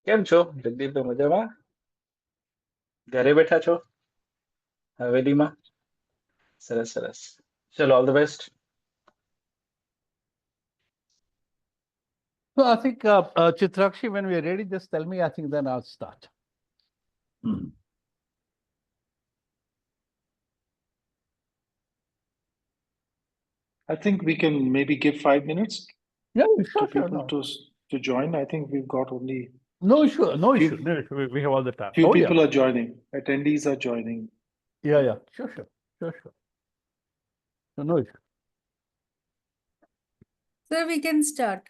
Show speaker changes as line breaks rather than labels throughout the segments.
કેમ છો જગદીપભાઈ મજામાં? ઘરે બેઠા છો હવેલીમાં? સરસ સરસ. ચલો all the best.
So I think, Chitrakshi, when we are ready, just tell me. I think then I'll start.
I think we can maybe give 5 minutes
Yeah,
to
sure,
people
no.
to join. I think we've got only
No issue, no
Few-
issue. No issue. We have all the time.
few
Oh,
people
yeah.
are joining. Attendees are joining.
Yeah, sure. So no issue.
Sir, we can start.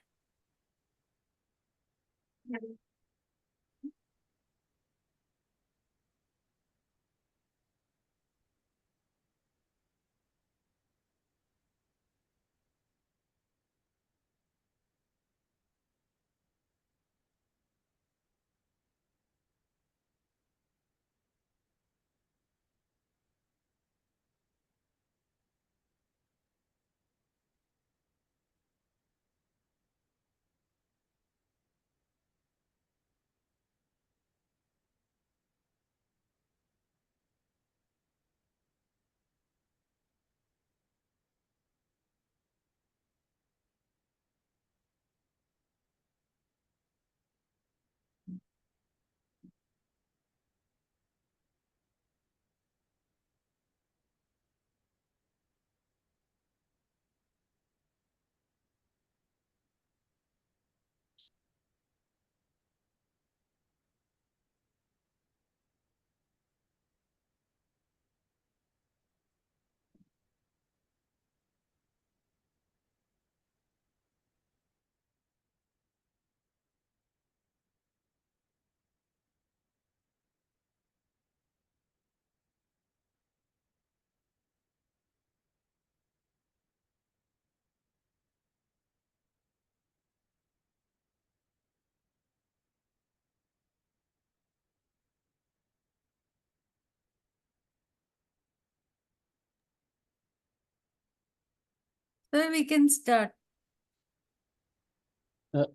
Sir, we can start.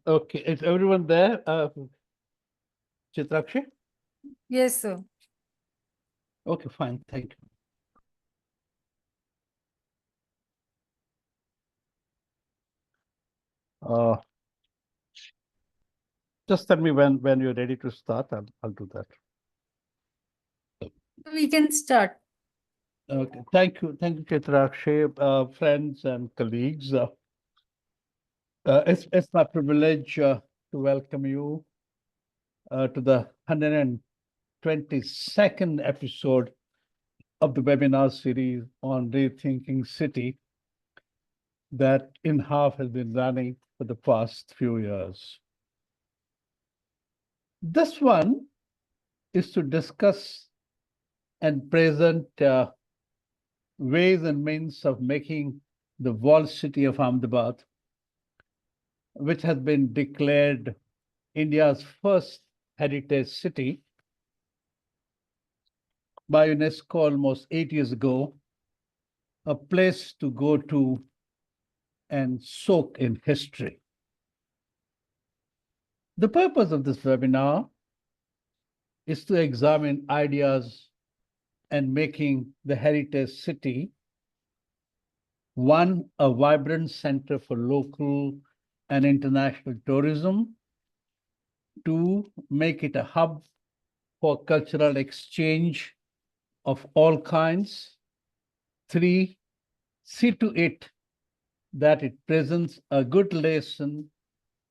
Okay, is everyone there? Chitrakshi?
Yes, sir.
Okay, fine. Thank you. Just tell me when you're ready to start. I'll do that.
We can start.
Okay, thank you, Chitrakshi, friends and colleagues. It's my privilege to welcome you to the 122nd episode of the webinar series on Rethinking City that INHAF has been running for the past few years. This one is to discuss and present ways and means of making the walled city of Ahmedabad, which has been declared India's first heritage city by UNESCO almost 8 years ago, a place to go to and soak in history. The purpose of this webinar is to examine ideas and making the heritage city, one, a vibrant center for local and international tourism, two, make it a hub for cultural exchange of all kinds, three, see to it that it presents a good lesson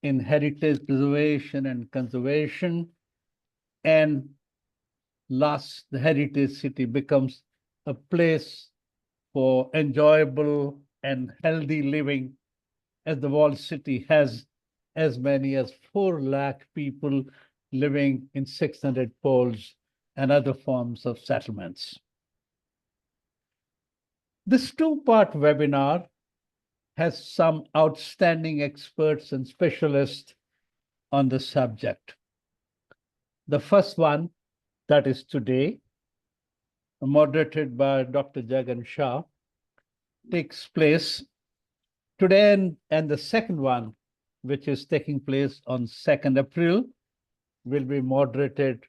in heritage preservation and conservation, and last, the heritage city becomes a place for enjoyable and healthy living, as the walled city has as many as 4 lakh people living in 600 poles and other forms of settlements. This two-part webinar has some outstanding experts and specialists on the subject. The first one, that is today, moderated by Dr. Jagan Shah, takes place today, and the second one, which is taking place on 2nd April, will be moderated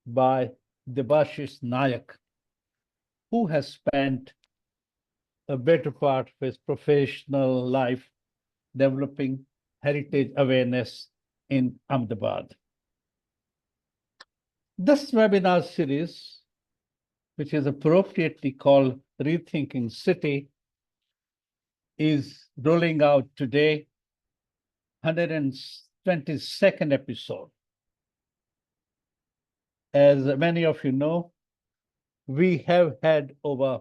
by Debashish Nayak, who has spent a better part of his professional life developing heritage awareness in Ahmedabad. This webinar series, which is appropriately called Rethinking City, is rolling out today, 122nd episode. As many of you know, we have had over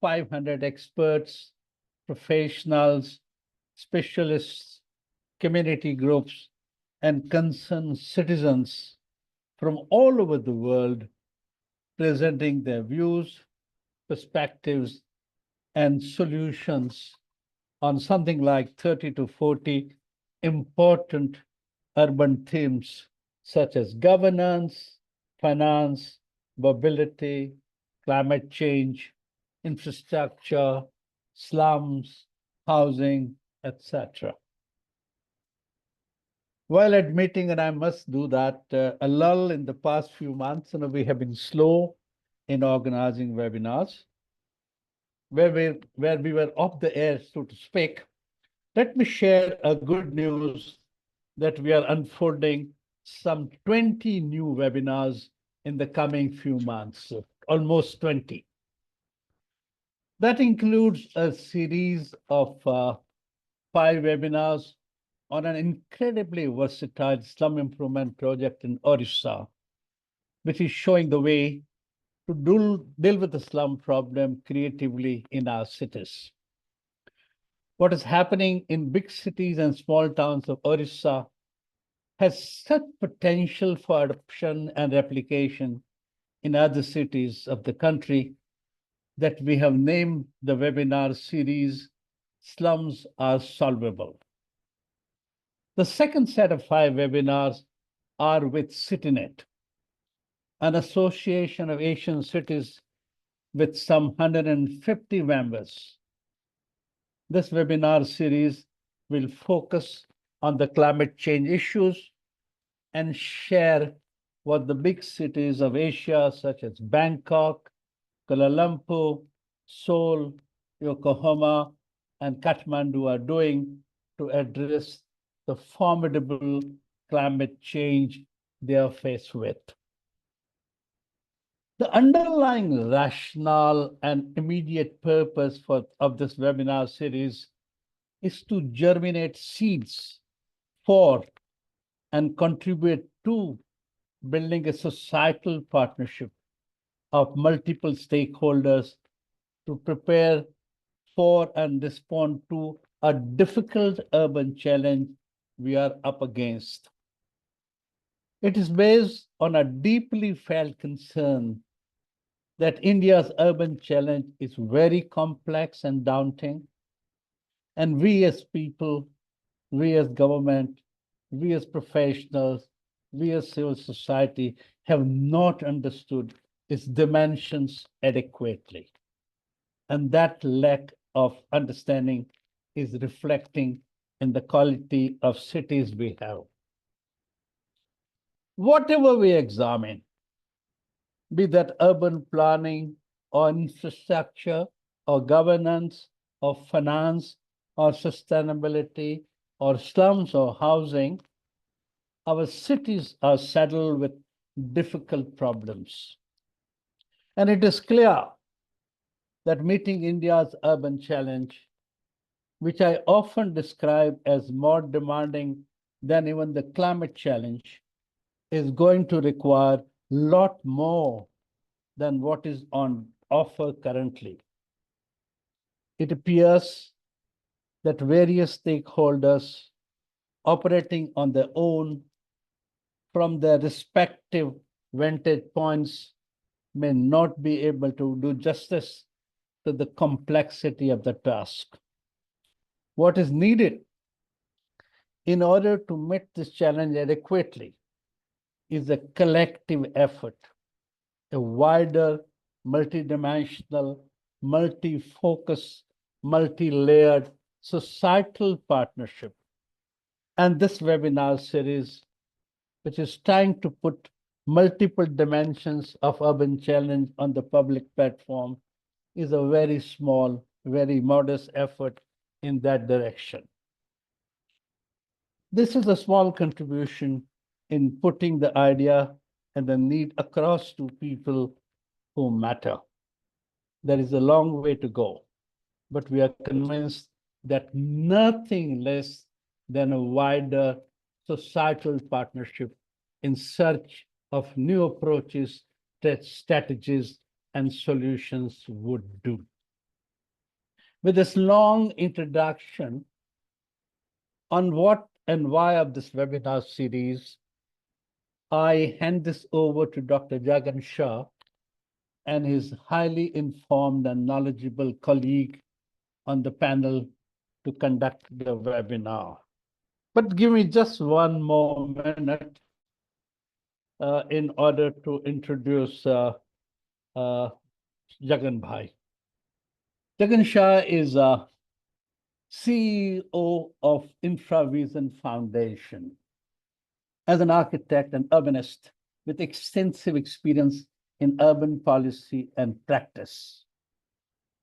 500 experts, professionals, specialists, community groups, and concerned citizens from all over the world presenting their views, perspectives, and solutions on something like 30 to 40 important urban themes such as governance, finance, mobility, climate change, infrastructure, slums, housing, etc. While admitting, and I must do that, a lull in the past few months, we have been slow in organizing webinars, where we were off the air, so to speak. Let me share a good news that we are unfolding some 20 new webinars in the coming few months, almost 20. That includes a series of 5 webinars on an incredibly versatile slum improvement project in Orissa, which is showing the way to deal with the slum problem creatively in our cities. What is happening in big cities and small towns of Orissa has such potential for adoption and replication in other cities of the country that we have named the webinar series Slums Are Solvable. The second set of 5 webinars are with CityNet, an association of Asian cities with some 150 members. This webinar series will focus on the climate change issues and share what the big cities of Asia, such as Bangkok, Kuala Lumpur, Seoul, Yokohama, and Kathmandu are doing to address the formidable climate change they are faced with. The underlying rationale and immediate purpose of this webinar series is to germinate seeds for and contribute to building a societal partnership of multiple stakeholders to prepare for and respond to a difficult urban challenge we are up against. It is based on a deeply felt concern that India's urban challenge is very complex and daunting, and we as people, we as government, we as professionals, we as civil society have not understood its dimensions adequately. And that lack of understanding is reflecting in the quality of cities we have. Whatever we examine, be that urban planning or infrastructure or governance or finance or sustainability or slums or housing, our cities are saddled with difficult problems. And it is clear that meeting India's urban challenge, which I often describe as more demanding than even the climate challenge, is going to require a lot more than what is on offer currently. It appears that various stakeholders operating on their own from their respective vantage points may not be able to do justice to the complexity of the task. What is needed in order to meet this challenge adequately is a collective effort, a wider, multidimensional, multi-focus, multi-layered societal partnership. And this webinar series which is trying to put multiple dimensions of urban challenge on the public platform, is a very small, very modest effort in that direction. This is a small contribution in putting the idea and the need across to people who matter. There is a long way to go, but we are convinced that nothing less than a wider societal partnership in search of new approaches, strategies, and solutions would do. With this long introduction on what and why of this webinar series, I hand this over to Dr. Jagan Shah and his highly informed and knowledgeable colleague on the panel to conduct the webinar. But give me just one more minute in order to introduce Jagan Bhai. Jagan Shah is a CEO of InfraVision Foundation. As an architect and urbanist with extensive experience in urban policy and practice.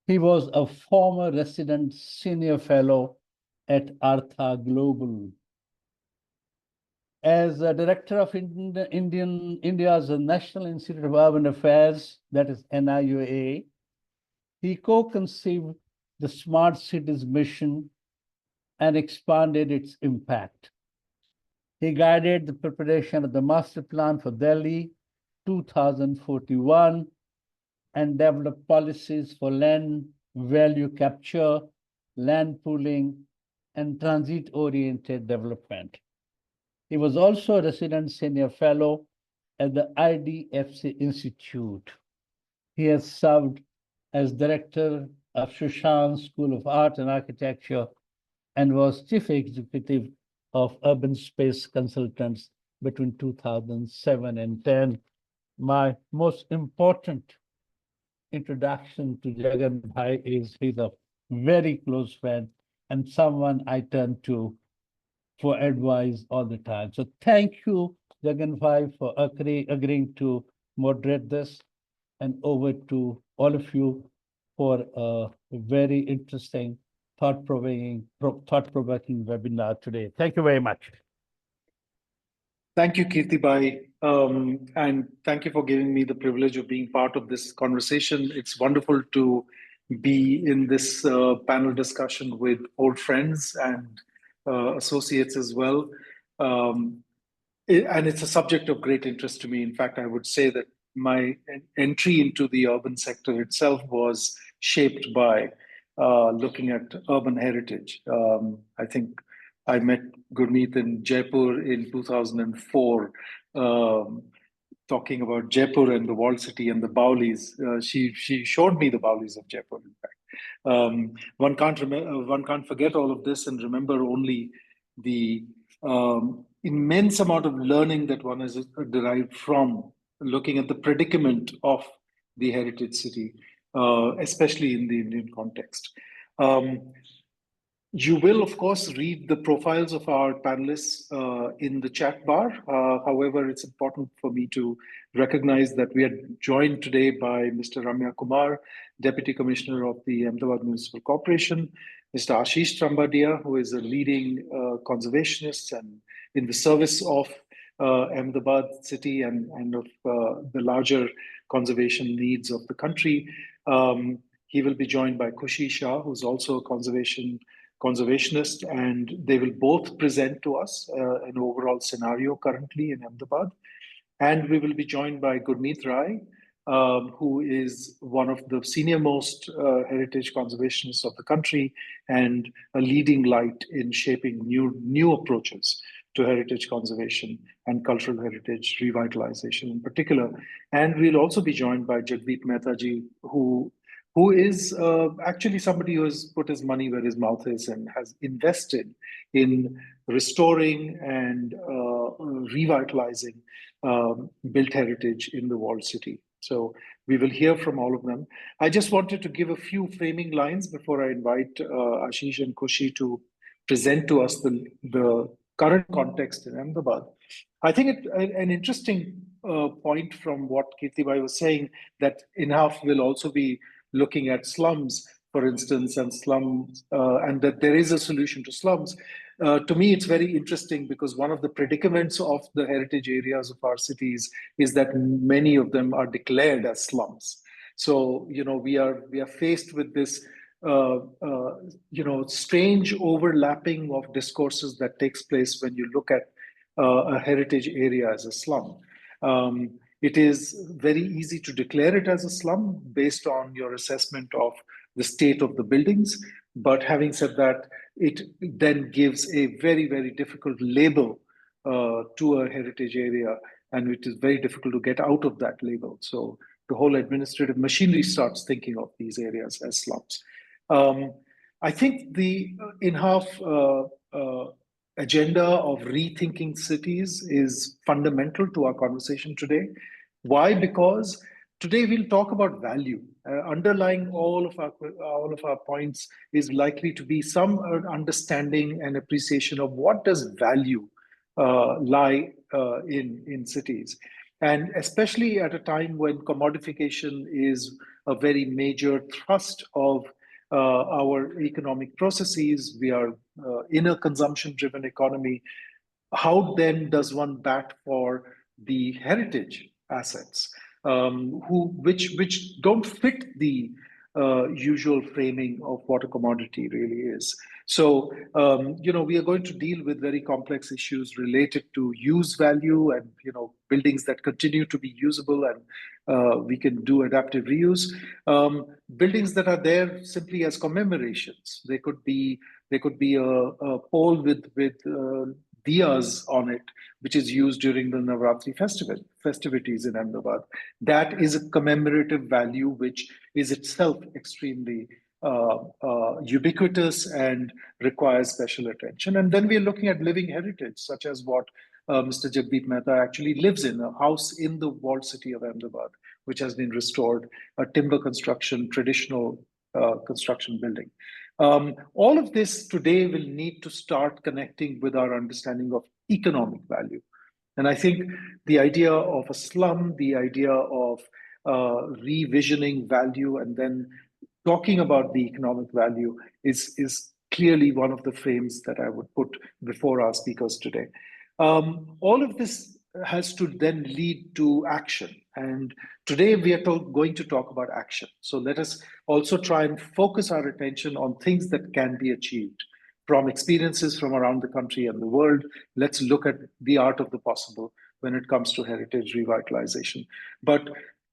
He was a former resident senior fellow at Artha Global. As a director of India's National Institute of Urban Affairs, that is NIUA, he co-conceived the Smart Cities mission and expanded its impact. He guided the preparation of the master plan for Delhi 2041 and developed policies for land value capture, land pooling, and transit-oriented development. He was also a resident senior fellow at the IDFC Institute. He has served as director of Shushan School of Art and Architecture and was chief executive of Urban Space Consultants between 2007 and 10. My most important introduction to Jagan Bhai is he's a very close friend and someone I turn to for advice all the time. So thank you, Jagan Bhai, for agreeing to moderate this, and over to all of you for a very interesting, thought-provoking webinar today. Thank you very much.
Thank you, Kirti Bhai. And thank you for giving me the privilege of being part of this conversation. It's wonderful to be in this panel discussion with old friends and associates as well. And it's a subject of great interest to me. In fact, I would say that my entry into the urban sector itself was shaped by looking at urban heritage. I think I met Gurmeet in Jaipur in 2004, talking about Jaipur and the walled city and the Baulis. She showed me the Baulis of Jaipur, in fact. One can't forget all of this and remember only the immense amount of learning that one has derived from looking at the predicament of the heritage city, especially in the Indian context. You will, of course, read the profiles of our panelists in the chat bar. However, it's important for me to recognize that we are joined today by Mr. Ramyakumar, Deputy Commissioner of the Ahmedabad Municipal Corporation, Mr. Ashish Trambadia, who is a leading conservationist and in the service of Ahmedabad city and of the larger conservation needs of the country. He will be joined by Khushi Shah, who's also a conservationist, and they will both present to us an overall scenario currently in Ahmedabad. And we will be joined by Gurmeet Rai, who is one of the senior-most heritage conservationists of the country and a leading light in shaping new approaches to heritage conservation and cultural heritage revitalization in particular. And we'll also be joined by Jagdip Mehta ji, who is actually somebody who has put his money where his mouth is and has invested in restoring and revitalizing built heritage in the walled city. So we will hear from all of them. I just wanted to give a few framing lines before I invite Ashish and Khushi to present to us the current context in Ahmedabad. I think an interesting point from what Kirtibai was saying, that INHAF will also be looking at slums, for instance, and slums, and that there is a solution to slums. To me, it's very interesting because one of the predicaments of the heritage areas of our cities is that many of them are declared as slums. So, we are faced with this strange overlapping of discourses that takes place when you look at a heritage area as a slum. It is very easy to declare it as a slum based on your assessment of the state of the buildings. But having said that, it then gives a very, very difficult label to a heritage area, and it is very difficult to get out of that label. So the whole administrative machinery starts thinking of these areas as slums. I think the INHAF agenda of rethinking cities is fundamental to our conversation today. Why? Because today we'll talk about value. Underlying all of our points is likely to be some understanding and appreciation of what does value lie in cities. And especially at a time when commodification is a very major thrust of our economic processes, we are in a consumption-driven economy. How then does one bat for the heritage assets, which don't fit the usual framing of what a commodity really is? So, we are going to deal with very complex issues related to use value and, buildings that continue to be usable and we can do adaptive reuse. Buildings that are there simply as commemorations. They could be a pole with diyas on it, which is used during the Navratri festivities in Ahmedabad. That is a commemorative value, which is itself extremely ubiquitous and requires special attention. And then we are looking at living heritage, such as what Mr. Jagdip Mehta actually lives in, a house in the walled city of Ahmedabad, which has been restored, a timber construction, traditional construction building. All of this today will need to start connecting with our understanding of economic value. And I think the idea of a slum, the idea of revisioning value and then talking about the economic value is clearly one of the frames that I would put before our speakers today. All of this has to then lead to action. And today we are going to talk about action. So let us also try and focus our attention on things that can be achieved from experiences from around the country and the world. Let's look at the art of the possible when it comes to heritage revitalization. But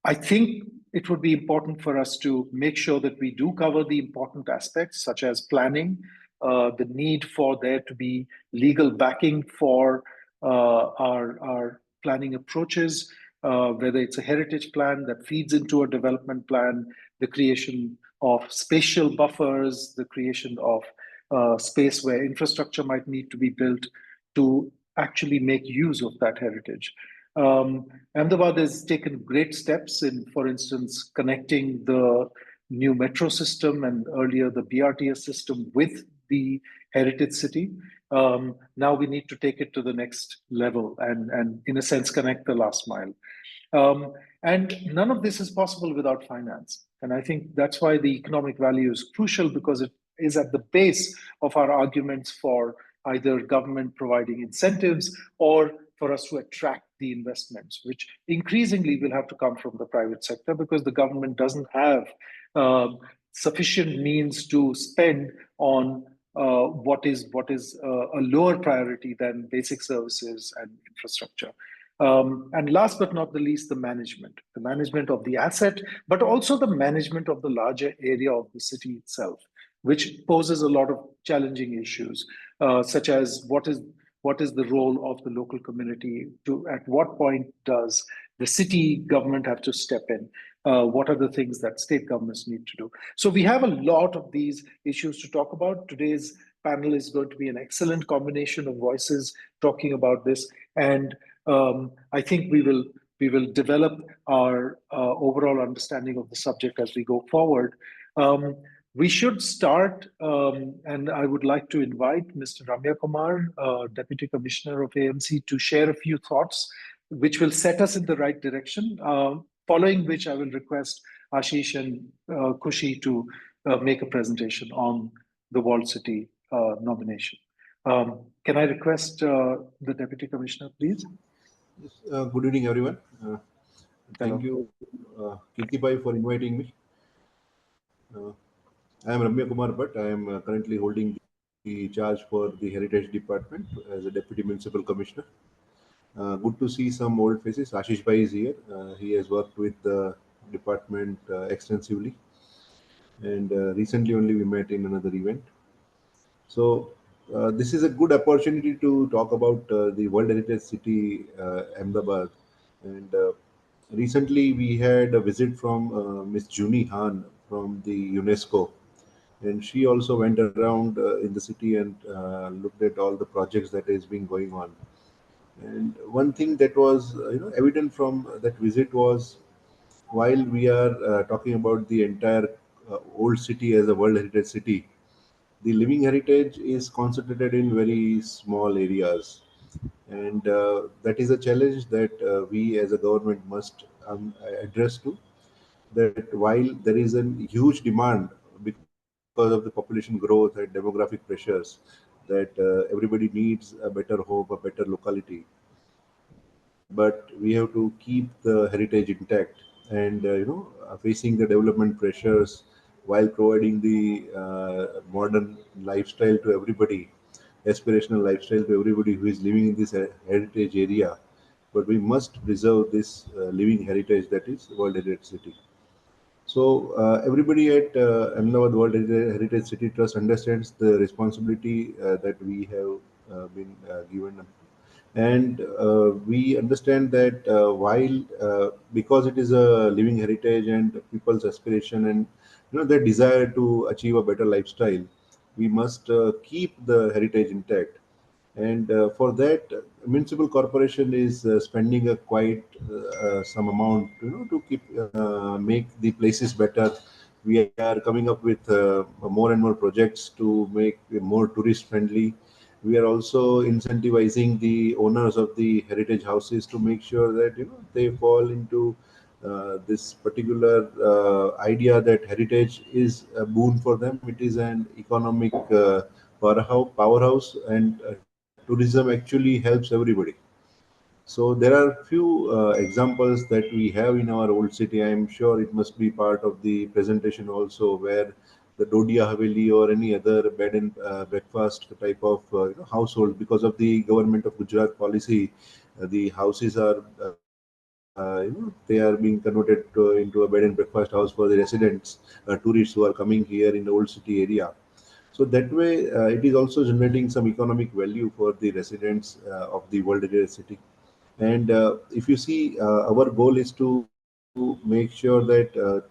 I think it would be important for us to make sure that we do cover the important aspects, such as planning, the need for there to be legal backing for our planning approaches, whether it's a heritage plan that feeds into a development plan, the creation of spatial buffers, the creation of space where infrastructure might need to be built to actually make use of that heritage. Ahmedabad has taken great steps in, for instance, connecting the new metro system and earlier the BRTS system with the heritage city. Now we need to take it to the next level and in a sense, connect the last mile. And none of this is possible without finance. And I think that's why the economic value is crucial, because it is at the base of our arguments for either government providing incentives or for us to attract the investments, which increasingly will have to come from the private sector because the government doesn't have sufficient means to spend on what is a lower priority than basic services and infrastructure. And last but not the least, the management of the asset, but also the management of the larger area of the city itself, which poses a lot of challenging issues, such as what is the role of the local community, at what point does the city government have to step in? What are the things that state governments need to do? So we have a lot of these issues to talk about. Today's panel is going to be an excellent combination of voices talking about this. And I think we will develop our overall understanding of the subject as we go forward. We should start, and I would like to invite Mr. Ramyakumar, Deputy Commissioner of AMC, to share a few thoughts which will set us in the right direction, following which I will request Ashish and Khushi to make a presentation on the Walled City nomination. Can I request the Deputy Commissioner, please?
Yes, good evening, everyone. Thank
Hello.
you, Kirtibai, for inviting me. I am Ramyakumar Bhatt. I am currently holding the charge for the Heritage Department as a Deputy Municipal Commissioner. Good to see some old faces. Ashish Bhai is here. He has worked with the department extensively, and recently only we met in another event. So this is a good opportunity to talk about the World Heritage City, Ahmedabad. And recently we had a visit from Miss Juni Han from the UNESCO, and she also went around in the city and looked at all the projects that is being going on. And one thing that was evident from that visit was, while we are talking about the entire old city as a World Heritage City, the living heritage is concentrated in very small areas, and that is a challenge that we as a government must address to. That while there is a huge demand because of the population growth and demographic pressures, that everybody needs a better home, a better locality, but we have to keep the heritage intact, and facing the development pressures while providing the modern lifestyle to everybody, aspirational lifestyle to everybody who is living in this heritage area. But we must preserve this living heritage that is World Heritage City. So everybody at Ahmedabad World Heritage City Trust understands the responsibility that we have been given, and we understand that while because it is a living heritage and people's aspiration and their desire to achieve a better lifestyle, we must keep the heritage intact. And for that, municipal corporation is spending a quite some amount to keep make the places better. We are coming up with more and more projects to make it more tourist friendly. We are also incentivizing the owners of the heritage houses to make sure that they fall into this particular idea that heritage is a boon for them. It is an economic powerhouse, and tourism actually helps everybody. So there are few examples that we have in our old city. I am sure it must be part of the presentation also, where the Dodia Haveli or any other bed and breakfast type of household, because of the government of Gujarat policy, the houses are they are being converted into a bed and breakfast house for the residents, tourists who are coming here in the old city area. So that way, it is also generating some economic value for the residents of the World Heritage City. And if you see, our goal is to make sure that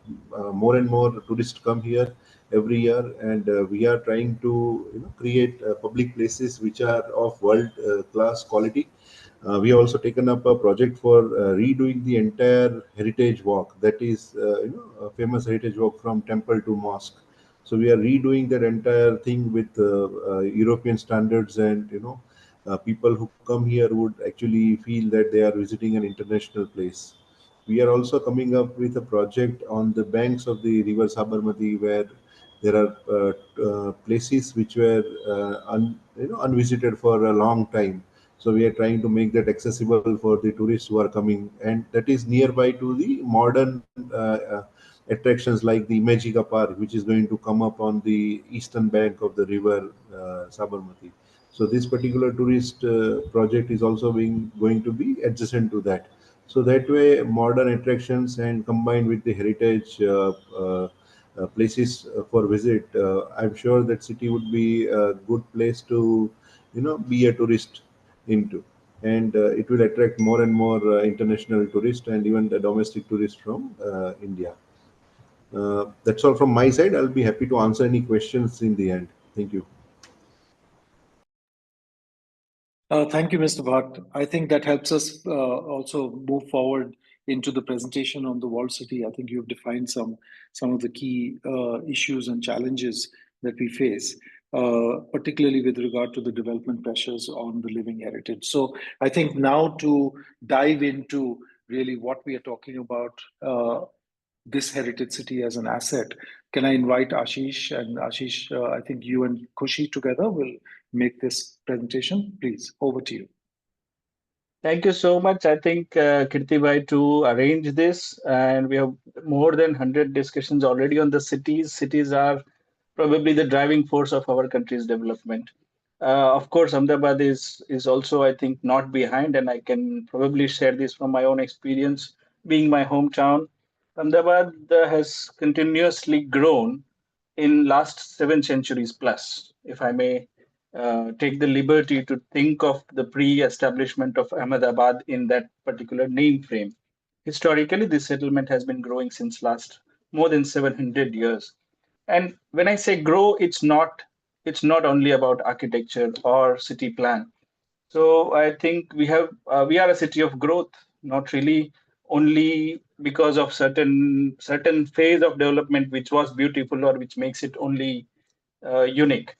more and more tourists come here every year, and we are trying to create public places which are of world class quality. We have also taken up a project for redoing the entire heritage walk, that is a famous heritage walk from temple to mosque. So we are redoing that entire thing with European standards, and people who come here would actually feel that they are visiting an international place. We are also coming up with a project on the banks of the river Sabarmati, where there are places which were unvisited for a long time. So we are trying to make that accessible for the tourists who are coming, and that is nearby to the modern attractions like the Imagika Park, which is going to come up on the eastern bank of the river Sabarmati. So this particular tourist project is also being going to be adjacent to that. So that way, modern attractions and combined with the heritage places for visit, I'm sure that city would be a good place to, be a tourist into, and it will attract more and more international tourists and even the domestic tourists from India. That's all from my side. I'll be happy to answer any questions in the end. Thank you.
Thank you, Mr. Bhatt. I think that helps us also move forward into the presentation on the walled city. I think you've defined some of the key issues and challenges that we face, particularly with regard to the development pressures on the living heritage. So I think now to dive into really what we are talking about, this heritage city as an asset, can I invite Ashish? And Ashish, I think you and Khushi together will make this presentation. Please, over to you.
Thank you so much. I think Kirti bhai to arrange this, and we have more than 100 discussions already on the cities. Cities are probably the driving force of our country's development. Of course, Ahmedabad is also, I think, not behind, and I can probably share this from my own experience, being my hometown. Ahmedabad has continuously grown in last 7 centuries plus, if I may take the liberty to think of the pre-establishment of Ahmedabad in that particular name frame. Historically, this settlement has been growing since last more than 700 years. And when I say grow, it's not only about architecture or city plan. So I think we are a city of growth, not really only because of certain phase of development which was beautiful or which makes it only unique.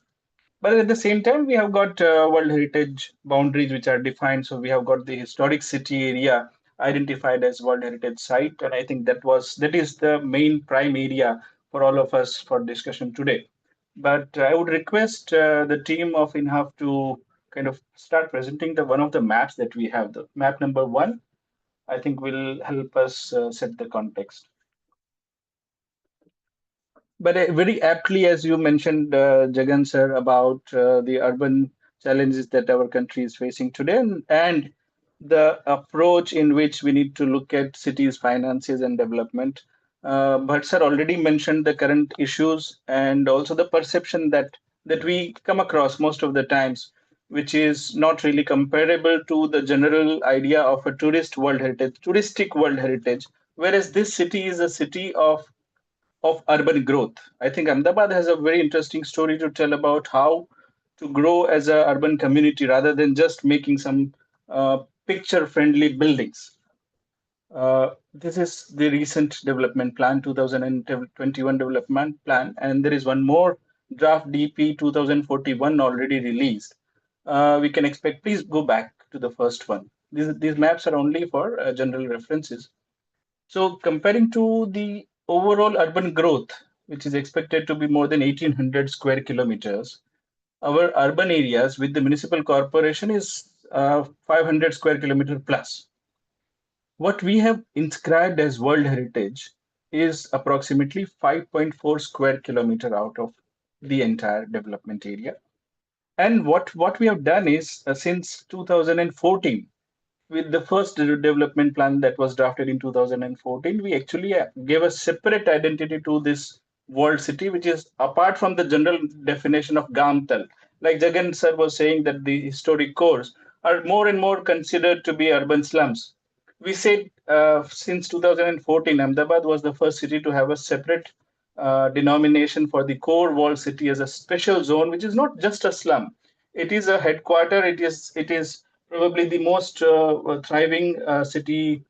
But at the same time, we have got World Heritage boundaries which are defined. So we have got the historic city area identified as World Heritage Site, and I think that is the main prime area for all of us for discussion today. But I would request the team of INHAF to kind of start presenting the one of the maps that we have. The map number 1, I think, will help us set the context. But very aptly, as you mentioned, Jagan sir, about the urban challenges that our country is facing today, and the approach in which we need to look at cities' finances and development. Bhatt sir already mentioned the current issues and also the perception that we come across most of the times, which is not really comparable to the general idea of a touristic world heritage. Whereas this city is a city of urban growth. I think Ahmedabad has a very interesting story to tell about how to grow as a urban community rather than just making some picture-friendly buildings. This is the recent development plan, 2021 development plan, and there is one more draft DP 2041 already released. We can expect, please go back to the first one. These maps are only for general references. So comparing to the overall urban growth, which is expected to be more than 1,800 square kilometers, our urban areas with the municipal corporation is 500 square kilometer plus. What we have inscribed as World Heritage is approximately 5.4 square kilometer out of the entire development area. And what we have done is since 2014, with the first development plan that was drafted in 2014, we actually gave a separate identity to this world city, which is apart from the general definition of Gamtal. Like Jagan sir was saying that the historic cores are more and more considered to be urban slums. We said since 2014, Ahmedabad was the first city to have a separate denomination for the core wall city as a special zone, which is not just a slum. It is a headquarter. It is probably the most thriving city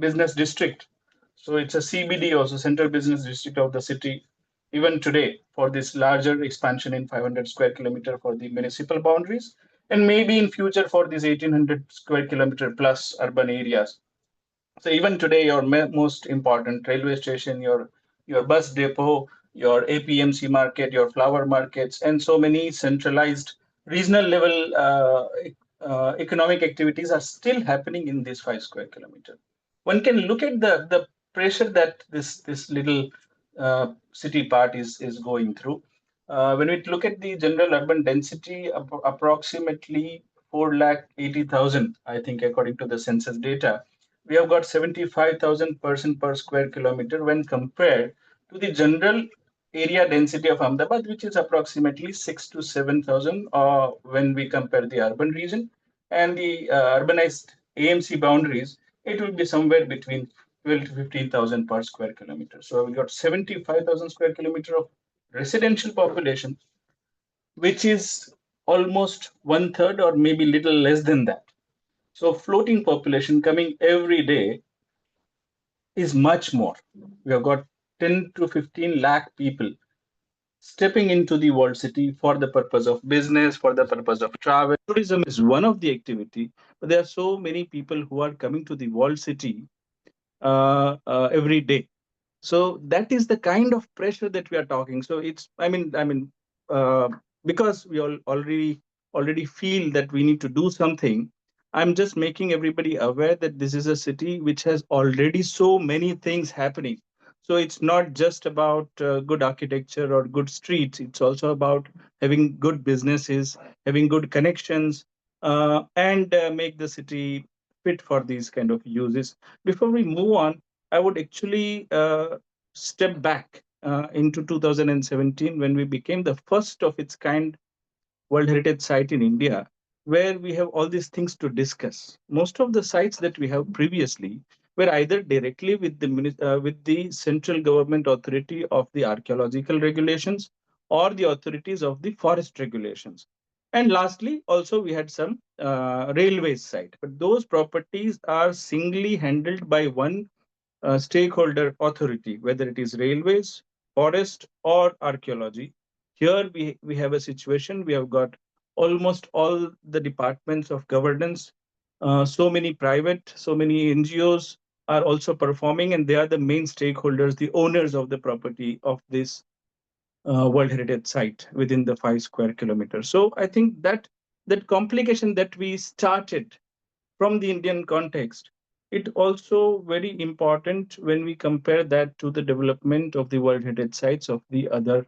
business district. So it's a CBD, also Central Business District of the city, even today for this larger expansion in 500 square kilometer for the municipal boundaries, and maybe in future for these 1,800 square kilometer plus urban areas. So even today, your most important railway station, your bus depot, your APMC market, your flower markets, and so many centralized regional level economic activities are still happening in this 5 square kilometer. One can look at the pressure that this little city part is going through. When we look at the general urban density, approximately 480,000, I think, according to the census data, we have got 75,000 person per square kilometer when compared to the general area density of Ahmedabad, which is approximately 6 to 7,000 when we compare the urban region and the urbanized AMC boundaries, it will be somewhere between 12 to 15,000 per square kilometer. So we got 75,000 square kilometer of residential population, which is almost one third or maybe little less than that. So floating population coming every day is much more. We have got 10 to 15 lakh people stepping into the world city for the purpose of business, for the purpose of travel. Tourism is one of the activity, but there are so many people who are coming to the world city every day. So that is the kind of pressure that we are talking. So it's, uh, because we all already feel that we need to do something. I'm just making everybody aware that this is a city which has already so many things happening. So it's not just about good architecture or good streets. It's also about having good businesses, having good connections, and make the city fit for these kind of uses. Before we move on, I would actually step back into 2017 when we became the first of its kind World Heritage Site in India, where we have all these things to discuss. Most of the sites that we have previously were either directly with with the central government authority of the archaeological regulations or the authorities of the forest regulations. And lastly, also we had some railways site, but those properties are singly handled by one stakeholder authority, whether it is railways, forest, or archaeology. Here we have a situation, we have got almost all the departments of governance, so many private, so many NGOs are also performing, and they are the main stakeholders, the owners of the property of this World Heritage Site within the 5 square kilometers. So I think that that complication that we started from the Indian context, it also very important when we compare that to the development of the World Heritage Sites of the other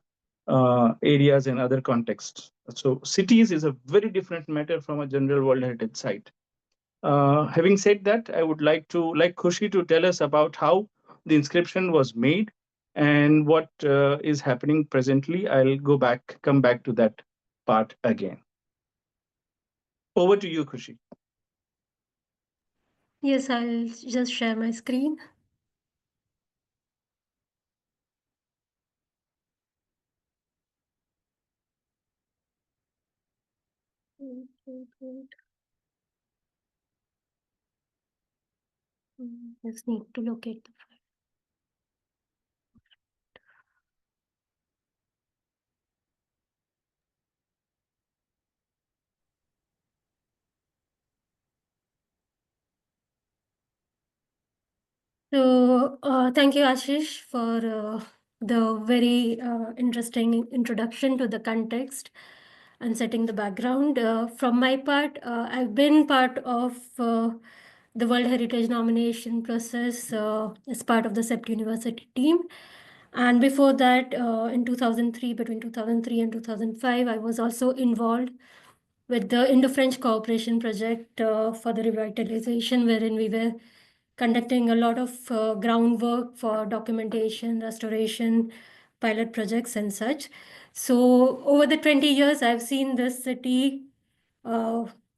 areas and other contexts. So cities is a very different matter from a general World Heritage Site. Having said that, I would like Khushi to tell us about how the inscription was made and what is happening presently. I'll come back to that part again. Over to you, Khushi.
Yes, I'll just share my screen. Wait, wait, wait. Just need to locate the file. So, thank you, Ashish, for the very interesting introduction to the context and setting the background. From my part, I've been part of the World Heritage nomination process as part of the CEPT University team. And before that, in 2003, between 2003 and 2005, I was also involved with the Indo-French Cooperation Project for the revitalization, wherein we were conducting a lot of groundwork for documentation, restoration, pilot projects, and such. So over the 20 years, I've seen this city,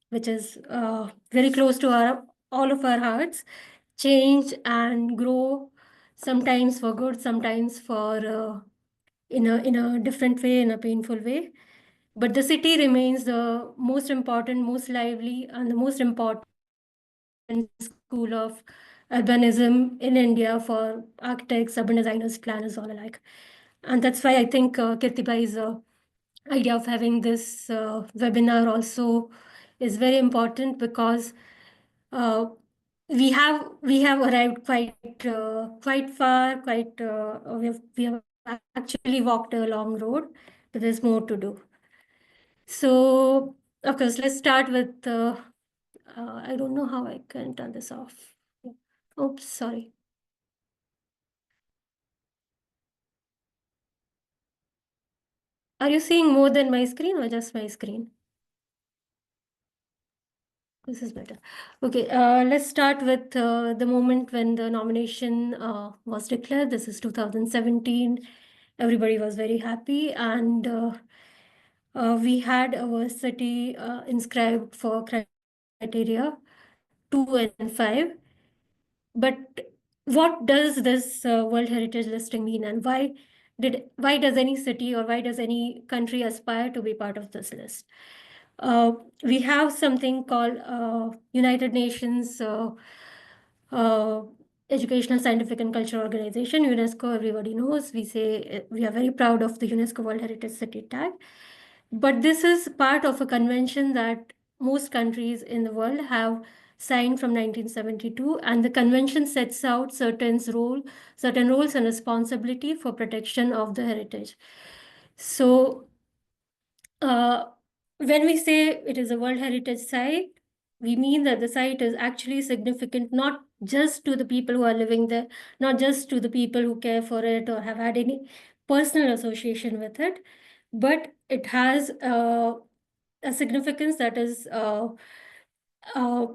which is very close to all of our hearts, change and grow, sometimes for good, sometimes for in a different way, in a painful way. But the city remains the most important, most lively, and the most important school of urbanism in India for architects, urban designers, planners, all alike. And that's why I think Kirtibai's idea of having this webinar also is very important, because uh, we have arrived quite far, we have actually walked a long road, but there's more to do. So, of course, let's start with I don't know how I can turn this off. Oops, sorry. Are you seeing more than my screen or just my screen? This is better. Okay, let's start with the moment when the nomination was declared. This is 2017. Everybody was very happy, and we had our city inscribed for criteria 2 and 5. But what does this World Heritage listing mean, and why does any city or why does any country aspire to be part of this list? We have something called United Nations uh, educational, scientific, and cultural organization, UNESCO, everybody knows. We say we are very proud of the UNESCO World Heritage City tag. But this is part of a convention that most countries in the world have signed from 1972, and the convention sets out certain roles and responsibility for protection of the heritage. So when we say it is a World Heritage Site, we mean that the site is actually significant not just to the people who are living there, not just to the people who care for it or have had any personal association with it, but it has a significance that is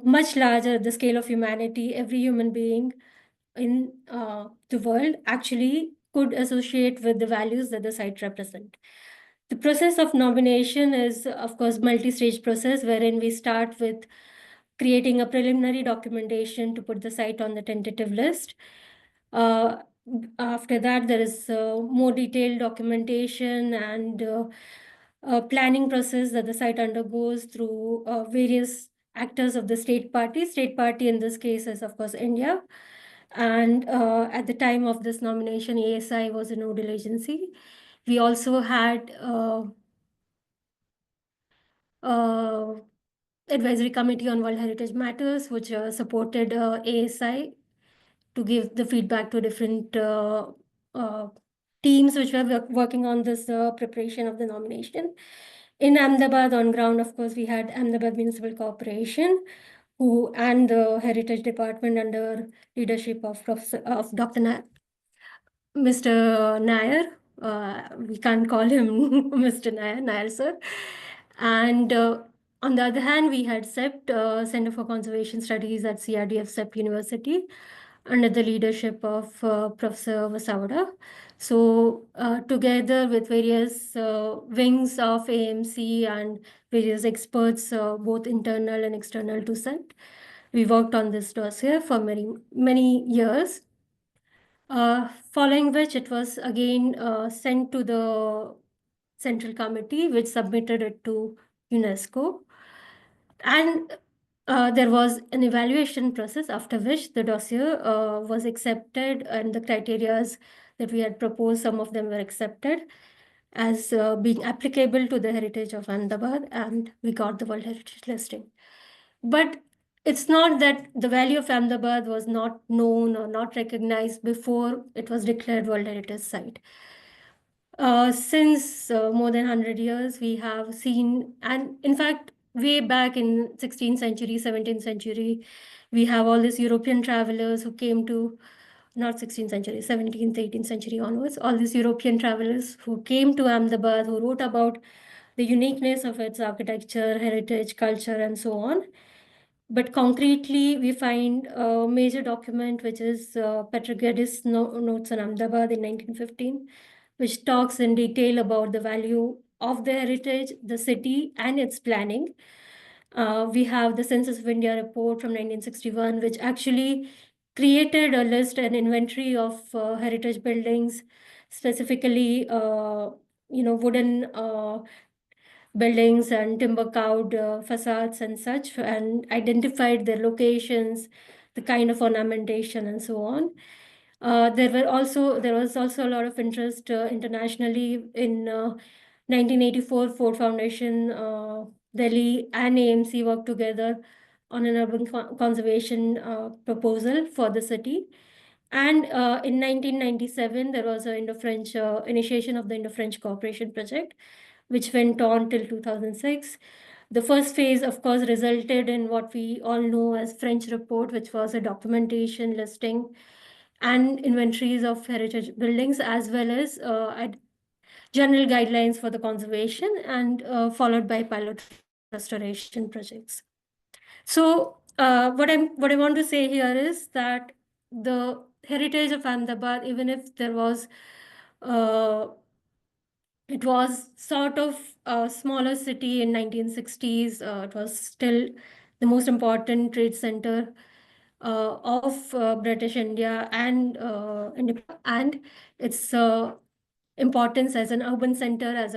much larger at the scale of humanity. Every human being in the world actually could associate with the values that the site represent. The process of nomination is, of course, multi-stage process wherein we start with creating a preliminary documentation to put the site on the tentative list. After that, there is more detailed documentation and planning process that the site undergoes through various actors of the state party. State party in this case is, of course, India. And at the time of this nomination, ASI was a nodal agency. We also had Advisory Committee on World Heritage Matters, which supported ASI to give the feedback to different teams which were working on this preparation of the nomination. In Ahmedabad on ground, of course, we had Ahmedabad Municipal Corporation, who and the Heritage Department under leadership of Dr. Mr. Nair. We can't call him Mr. Nair sir. And on the other hand, we had CEPT, Center for Conservation Studies at CRDF CEPT University, under the leadership of Professor Vasavada. So together with various wings of AMC and various experts, both internal and external to CEPT, we worked on this dossier for many years. Following which it was again sent to the Central Committee, which submitted it to UNESCO. And there was an evaluation process after which the dossier was accepted, and the criteria that we had proposed, some of them were accepted as being applicable to the heritage of Ahmedabad, and we got the World Heritage listing. But it's not that the value of Ahmedabad was not known or not recognized before it was declared World Heritage Site. Since more than 100 years, we have seen, and in fact, way back in 16th century, 17th century, we have all these European travelers who came to, not 16th century, 17th, 18th century onwards, all these European travelers who came to Ahmedabad, who wrote about the uniqueness of its architecture, heritage, culture, and so on. But concretely, we find a major document, which is Petroglyphs Notes on Ahmedabad in 1915, which talks in detail about the value of the heritage, the city, and its planning. We have the Census of India report from 1961, which actually created a list and inventory of heritage buildings, specifically, wooden buildings and timber-cowed facades and such, and identified their locations, the kind of ornamentation, and so on. There was also a lot of interest internationally in 1984. Ford Foundation, Delhi, and AMC worked together on an urban conservation proposal for the city. And in 1997, there was an Indo-French initiation of the Indo-French Cooperation Project, which went on till 2006. The first phase, of course, resulted in what we all know as French Report, which was a documentation listing and inventories of heritage buildings, as well as general guidelines for the conservation, and followed by pilot restoration projects. So what I want to say here is that the heritage of Ahmedabad, even if there was it was sort of a smaller city in 1960s. It was still the most important trade center of British India and and its importance as an urban center, as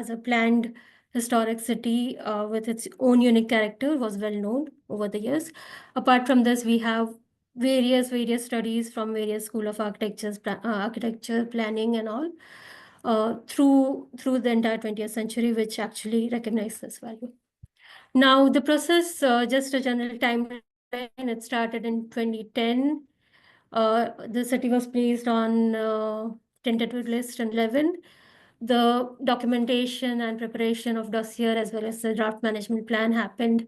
a planned historic city with its own unique character was well known over the years. Apart from this, we have various studies from various school of architecture, planning, and all through the entire 20th century, which actually recognize this value. Now, the process, just a general timeline, it started in 2010. The city was placed on tentative list in 11. The documentation and preparation of dossier as well as the draft management plan happened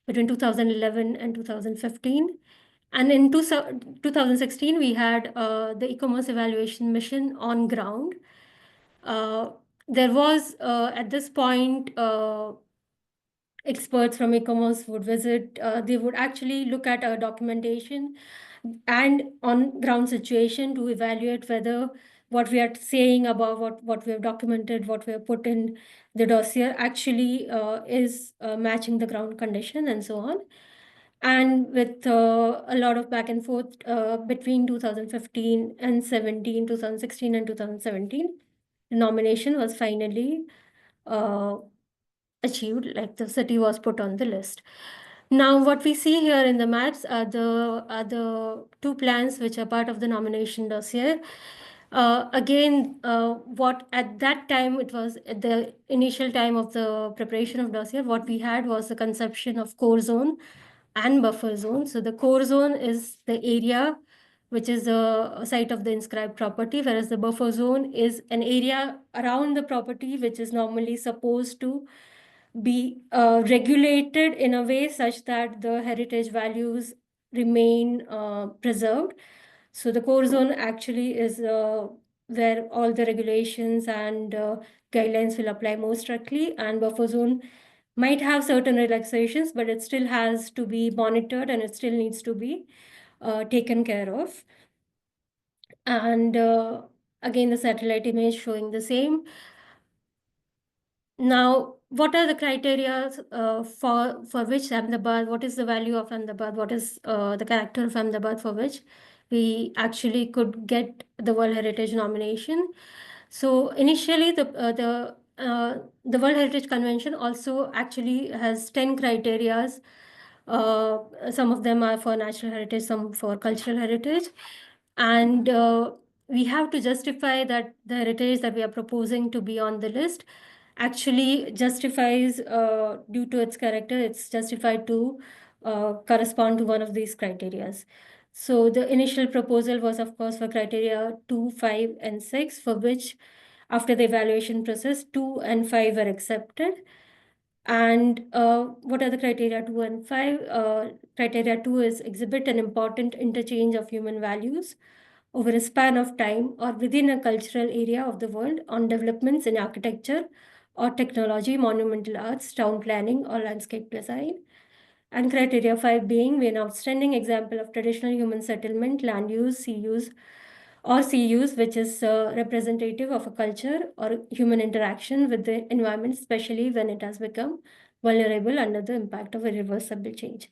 between 2011 and 2015. And in 2016, we had the e-commerce evaluation mission on ground. There was, at this point, experts from e-commerce would visit. They would actually look at our documentation and on-ground situation to evaluate whether what we are saying about what we have documented, what we have put in the dossier actually is matching the ground condition and so on. And with a lot of back and forth between 2015 and 17, 2016 and 2017, the nomination was finally achieved, like the city was put on the list. Now, what we see here in the maps are the two plans which are part of the nomination dossier. Again, what at that time, it was at the initial time of the preparation of dossier, what we had was the conception of core zone and buffer zone. So the core zone is the area which is the site of the inscribed property, whereas the buffer zone is an area around the property which is normally supposed to be regulated in a way such that the heritage values remain preserved. So the core zone actually is where all the regulations and guidelines will apply more strictly, and buffer zone might have certain relaxations, but it still has to be monitored and it still needs to be taken care of. And again, the satellite image showing the same. Now, what are the criteria for which Ahmedabad, what is the value of Ahmedabad, what is the character of Ahmedabad for which we actually could get the World Heritage nomination? So initially, the World Heritage Convention also actually has 10 criterias. Some of them are for natural heritage, some for cultural heritage. And we have to justify that the heritage that we are proposing to be on the list actually justifies, due to its character, it's justified to correspond to one of these criterias. So the initial proposal was, of course, for criteria 2, 5, and 6, for which, after the evaluation process, 2 and 5 were accepted. And what are the criteria 2 and 5? Criteria 2 is exhibit an important interchange of human values over a span of time or within a cultural area of the world on developments in architecture or technology, monumental arts, town planning, or landscape design. And criteria 5 being an outstanding example of traditional human settlement, land use, sea use, which is representative of a culture or human interaction with the environment, especially when it has become vulnerable under the impact of irreversible change.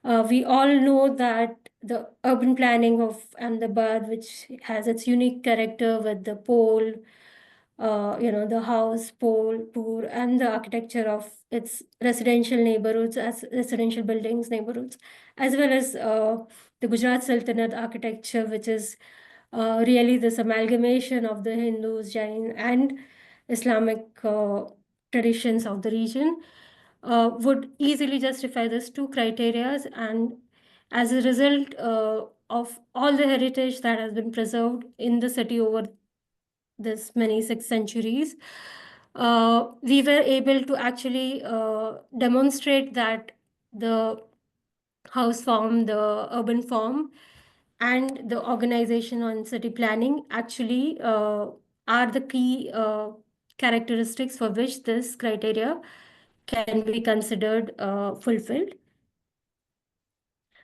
We all know that the urban planning of Ahmedabad, which has its unique character with the pole, the house, pole, tour, and the architecture of its residential neighborhoods, as residential buildings, neighborhoods, as well as the Gujarat Sultanate architecture, which is really this amalgamation of the Hindus, Jain, and Islamic traditions of the region, would easily justify these two criteria. And as a result of all the heritage that has been preserved in the city over this many 6 centuries, we were able to actually demonstrate that the house form, the urban form, and the organization on city planning actually are the key characteristics for which this criteria can be considered fulfilled.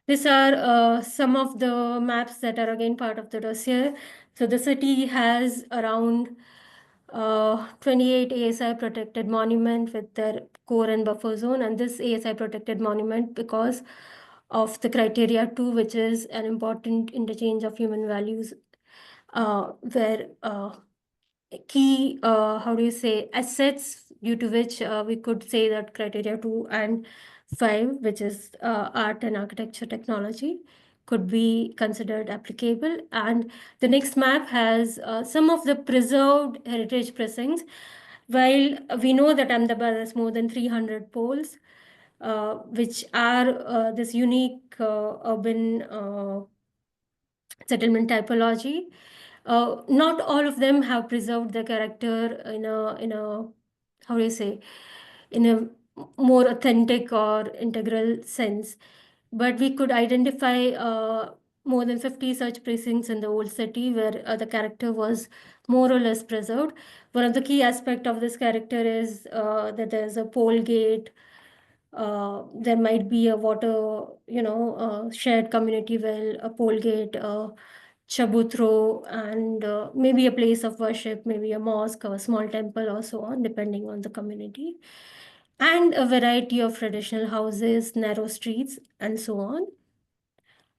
These are some of the maps that are again part of the dossier. So the city has around 28 ASI protected monument with their core and buffer zone, and this ASI protected monument, because of the criteria 2, which is an important interchange of human values, where key, how do you say, assets due to which we could say that criteria 2 and 5, which is art and architecture technology, could be considered applicable. And the next map has some of the preserved heritage precincts. While we know that Ahmedabad has more than 300 poles, which are this unique urban settlement typology, not all of them have preserved the character in a how do you say, in a more authentic or integral sense. But we could identify more than 50 such precincts in the old city where the character was more or less preserved. One of the key aspect of this character is that there's a pole gate. There might be a water, shared community well, a pole gate, a chabutro, and maybe a place of worship, maybe a mosque or a small temple or so on, depending on the community, and a variety of traditional houses, narrow streets, and so on,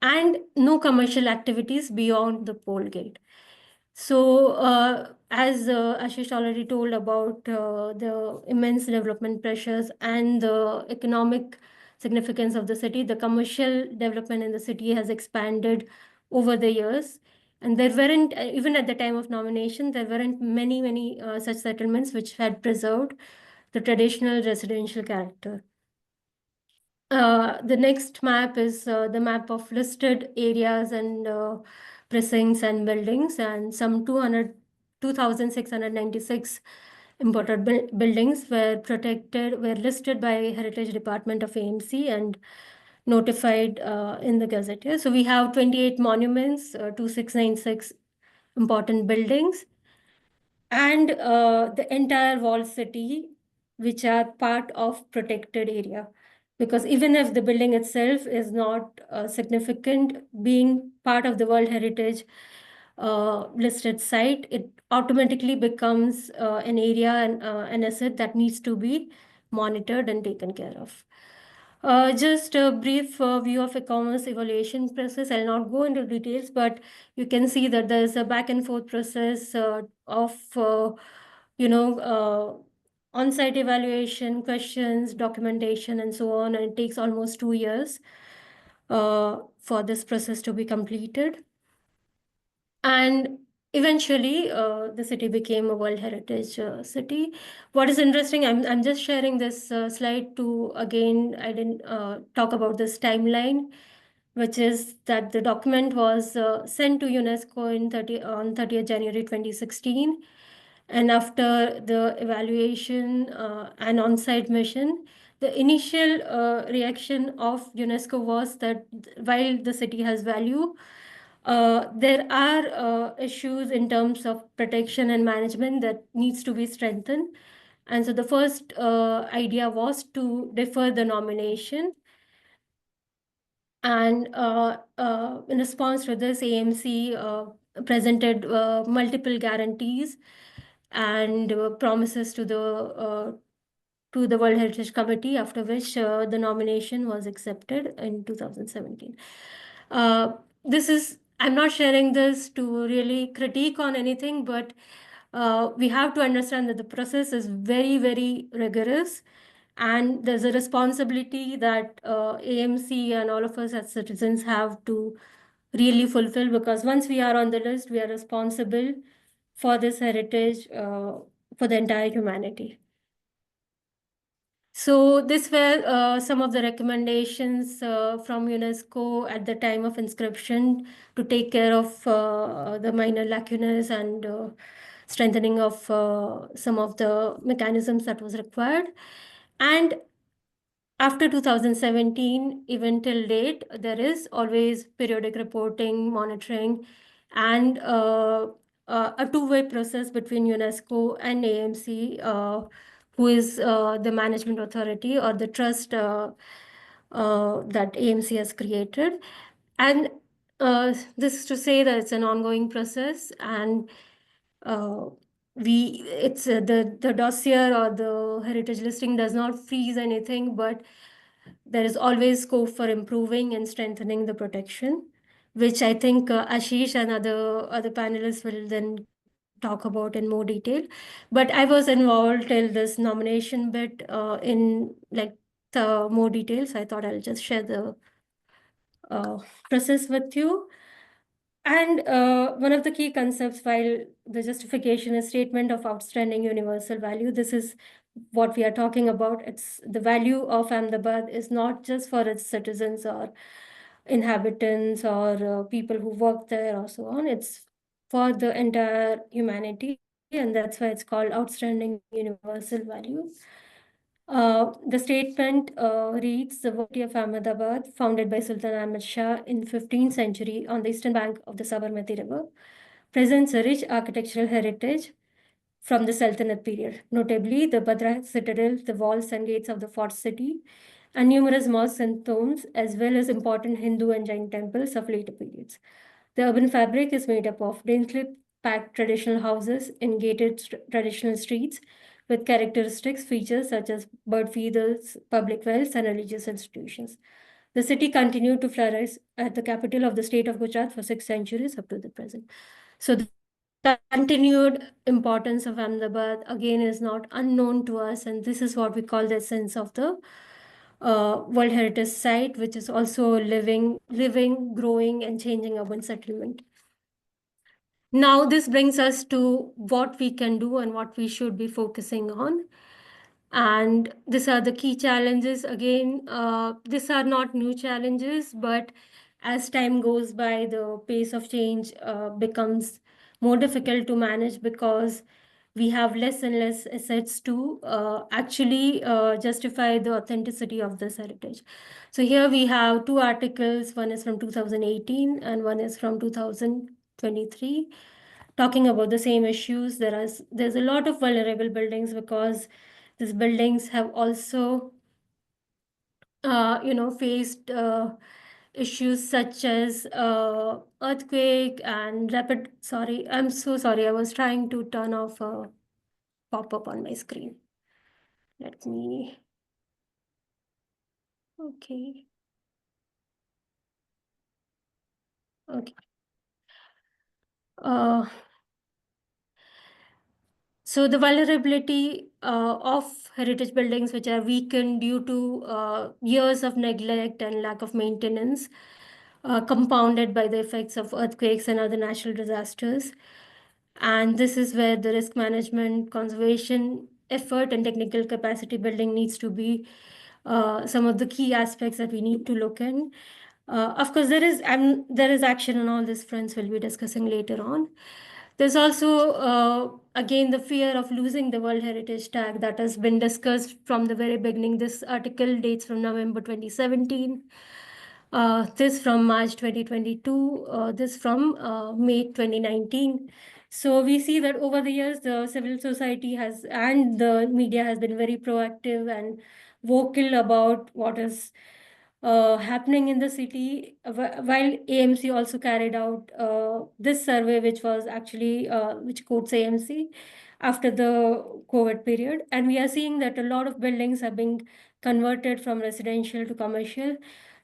and no commercial activities beyond the pole gate. So, as Ashish already told about the immense development pressures and the economic significance of the city, the commercial development in the city has expanded over the years. And there weren't, even at the time of nomination, there weren't many such settlements which had preserved the traditional residential character. The next map is the map of listed areas and precincts and buildings, and some 2,696 important buildings were listed by Heritage Department of AMC and notified in the Gazette. So we have 28 monuments, 2696 important buildings, and the entire wall city, which are part of protected area. Because even if the building itself is not significant, being part of the World Heritage listed site, it automatically becomes an area and an asset that needs to be monitored and taken care of. Just a brief view of e-commerce evaluation process. I'll not go into details, but you can see that there's a back and forth process of, on-site evaluation, questions, documentation, and so on. And it takes almost 2 years for this process to be completed. And eventually, the city became a World Heritage city. What is interesting, I'm just sharing this slide to, again, I didn't talk about this timeline, which is that the document was sent to UNESCO on 30th January 2016. And after the evaluation and on-site mission, the initial reaction of UNESCO was that while the city has value, there are issues in terms of protection and management that needs to be strengthened. And so the first idea was to defer the nomination. And in response to this, AMC presented multiple guarantees and promises to the World Heritage Committee, after which the nomination was accepted in 2017. I'm not sharing this to really critique on anything, but we have to understand that the process is very rigorous, and there's a responsibility that AMC and all of us as citizens have to really fulfill, because once we are on the list, we are responsible for this heritage for the entire humanity. So these were some of the recommendations from UNESCO at the time of inscription to take care of the minor lacunas and strengthening of some of the mechanisms that was required. And after 2017, even till date, there is always periodic reporting, monitoring, and a two-way process between UNESCO and AMC, who is the management authority or the trust that AMC has created. And this is to say that it's an ongoing process, and the dossier or the heritage listing does not freeze anything, but there is always scope for improving and strengthening the protection, which I think Ashish and other panelists will then talk about in more detail. But I was involved till this nomination bit in like the more details. I thought I'll just share the process with you. And one of the key concepts, while the justification is statement of outstanding universal value, this is what we are talking about. It's the value of Ahmedabad is not just for its citizens or inhabitants or people who work there or so on. It's for the entire humanity, and that's why it's called outstanding universal value. The statement reads, the city of Ahmedabad, founded by Sultan Ahmed Shah in 15th century on the eastern bank of the Sabarmati River, presents a rich architectural heritage from the Sultanate period, notably the Badra citadel, the walls and gates of the fort city, and numerous mosques and tombs, as well as important Hindu and Jain temples of later periods. The urban fabric is made up of densely packed traditional houses in gated traditional streets with characteristic features such as bird feeders, public wells, and religious institutions. The city continued to flourish at the capital of the state of Gujarat for 6 centuries up to the present. So the continued importance of Ahmedabad again is not unknown to us, and this is what we call the essence of the World Heritage Site, which is also a living, growing, and changing urban settlement. Now, this brings us to what we can do and what we should be focusing on. And these are the key challenges. Again, these are not new challenges, but as time goes by, the pace of change becomes more difficult to manage because we have less and less assets to actually justify the authenticity of this heritage. So here we have two articles. One is from 2018 and one is from 2023, talking about the same issues. There's a lot of vulnerable buildings because these buildings have also faced issues such as earthquake and rapid. Sorry, I'm so sorry. I was trying to turn off a pop-up on my screen. Let me. Okay. Okay. So the vulnerability of heritage buildings, which are weakened due to years of neglect and lack of maintenance, compounded by the effects of earthquakes and other natural disasters. And this is where the risk management, conservation effort, and technical capacity building needs to be some of the key aspects that we need to look in. Of course, there is action on all these fronts we'll be discussing later on. There's also, again, the fear of losing the World Heritage Tag that has been discussed from the very beginning. This article dates from November 2017. This from March 2022, this from May 2019. So we see that over the years, the civil society has and the media has been very proactive and vocal about what is happening in the city, while AMC also carried out this survey, which was actually, which quotes AMC after the COVID period. And we are seeing that a lot of buildings are being converted from residential to commercial.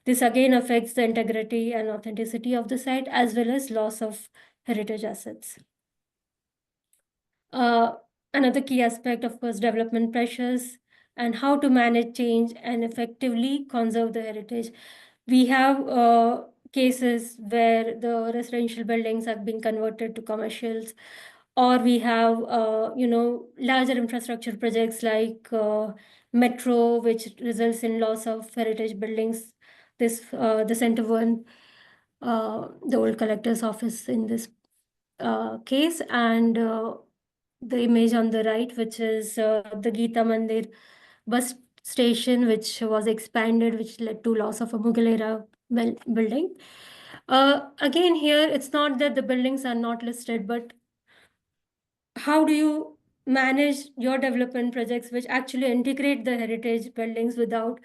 This again affects the integrity and authenticity of the site as well as loss of heritage assets. Another key aspect, of course, development pressures and how to manage change and effectively conserve the heritage. We have cases where the residential buildings have been converted to commercials, or we have larger infrastructure projects like metro, which results in loss of heritage buildings. The Center One, the old collector's office in this case, and the image on the right, which is the Gita Mandir bus station, which was expanded, which led to loss of a Mughal era building. Again, here, it's not that the buildings are not listed, but how do you manage your development projects which actually integrate the heritage buildings without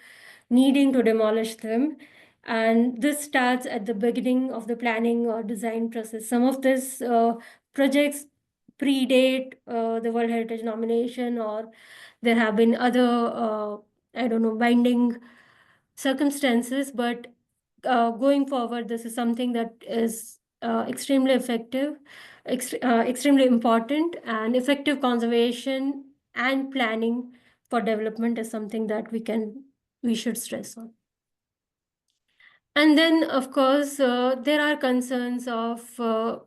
needing to demolish them? And this starts at the beginning of the planning or design process. Some of these projects predate the World Heritage nomination, or there have been other, binding circumstances. But going forward, this is something that is extremely effective, extremely important, and effective conservation and planning for development is something that we should stress on. And then, of course, there are concerns of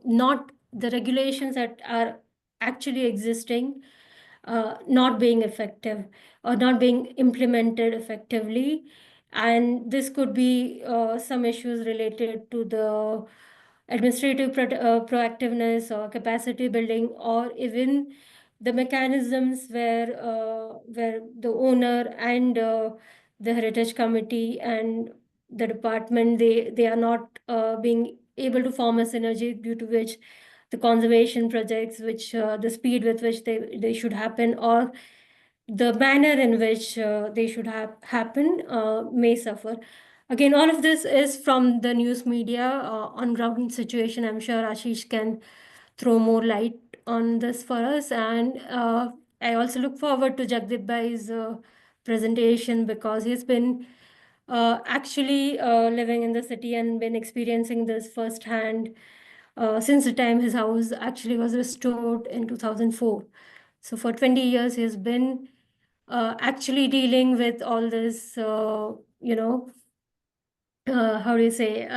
not the regulations that are actually existing, not being effective or not being implemented effectively. And this could be some issues related to the administrative proactiveness or capacity building, or even the mechanisms where the owner and the heritage committee and the department, they are not being able to form a synergy, due to which the conservation projects, which the speed with which they should happen, or the manner in which they should have happen may suffer. Again, all of this is from the news media on ground situation. I'm sure Ashish can throw more light on this for us. And I also look forward to Jagdip Bhai's presentation, because he's been actually living in the city and been experiencing this firsthand since the time his house actually was restored in 2004. So for 20 years, he's been actually dealing with all this, how do you say,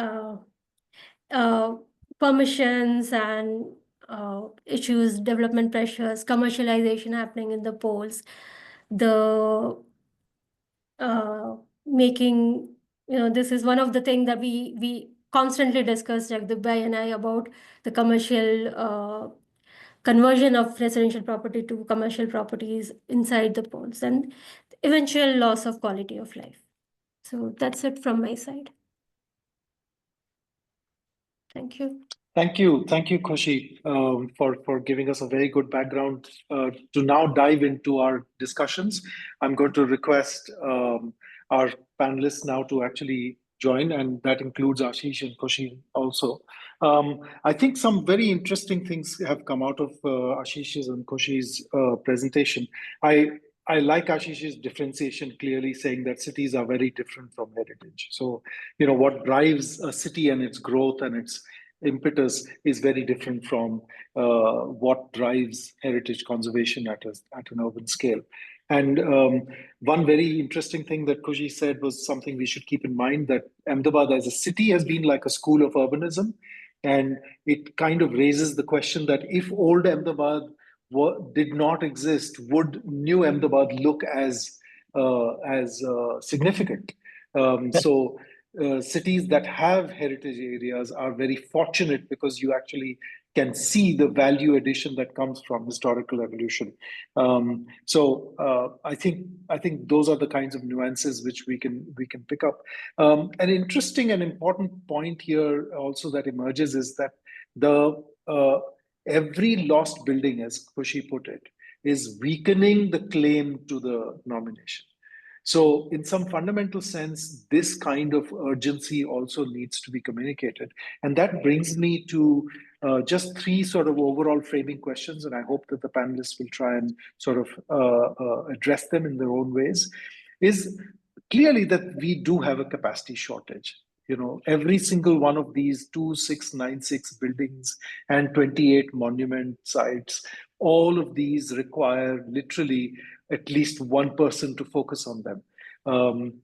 uh, permissions and issues, development pressures, commercialization happening in the polls, the making, this is one of the things that we constantly discuss, Jagdip Bhai and I, about the commercial conversion of residential property to commercial properties inside the polls, and eventual loss of quality of life. So that's it from my side. Thank you.
Thank you, Khushi, for giving us a very good background. To now dive into our discussions, I'm going to request our panelists now to actually join, and that includes Ashish and Khushi also. I think some very interesting things have come out of Ashish's and Khushi's presentation. I like Ashish's differentiation, clearly saying that cities are very different from heritage. So, what drives a city and its growth and its impetus is very different from what drives heritage conservation at an urban scale. And one very interesting thing that Khushi said was something we should keep in mind, that Ahmedabad as a city has been like a school of urbanism. And it kind of raises the question that if old Ahmedabad did not exist, would new Ahmedabad look as significant? So cities that have heritage areas are very fortunate, because you actually can see the value addition that comes from historical evolution. I think those are the kinds of nuances which we can pick up. An interesting and important point here also that emerges is that the every lost building, as Khushi put it, is weakening the claim to the nomination. So in some fundamental sense, this kind of urgency also needs to be communicated. And that brings me to just three sort of overall framing questions, and I hope that the panelists will try and sort of address them in their own ways. Is clearly that we do have a capacity shortage. Every single one of these 2696 buildings and 28 monument sites, all of these require literally at least one person to focus on them.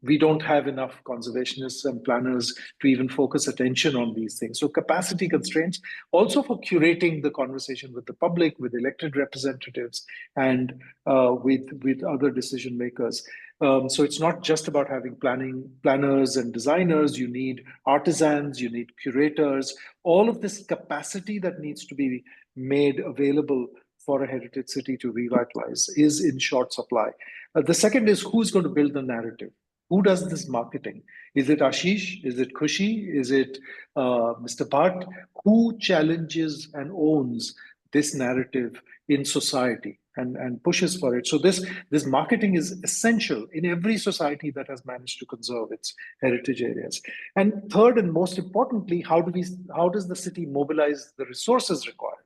We don't have enough conservationists and planners to even focus attention on these things. So capacity constraints, also for curating the conversation with the public, with elected representatives, and with other decision makers. So it's not just about having planners and designers. You need artisans, you need curators, all of this capacity that needs to be made available for a heritage city to revitalize is in short supply. The second is, who's going to build the narrative? Who does this marketing? Is it Ashish? Is it Khushi? Is it Mr. Bhatt? Who challenges and owns this narrative in society and pushes for it? So this marketing is essential in every society that has managed to conserve its heritage areas. And third, and most importantly, how does the city mobilize the resources required?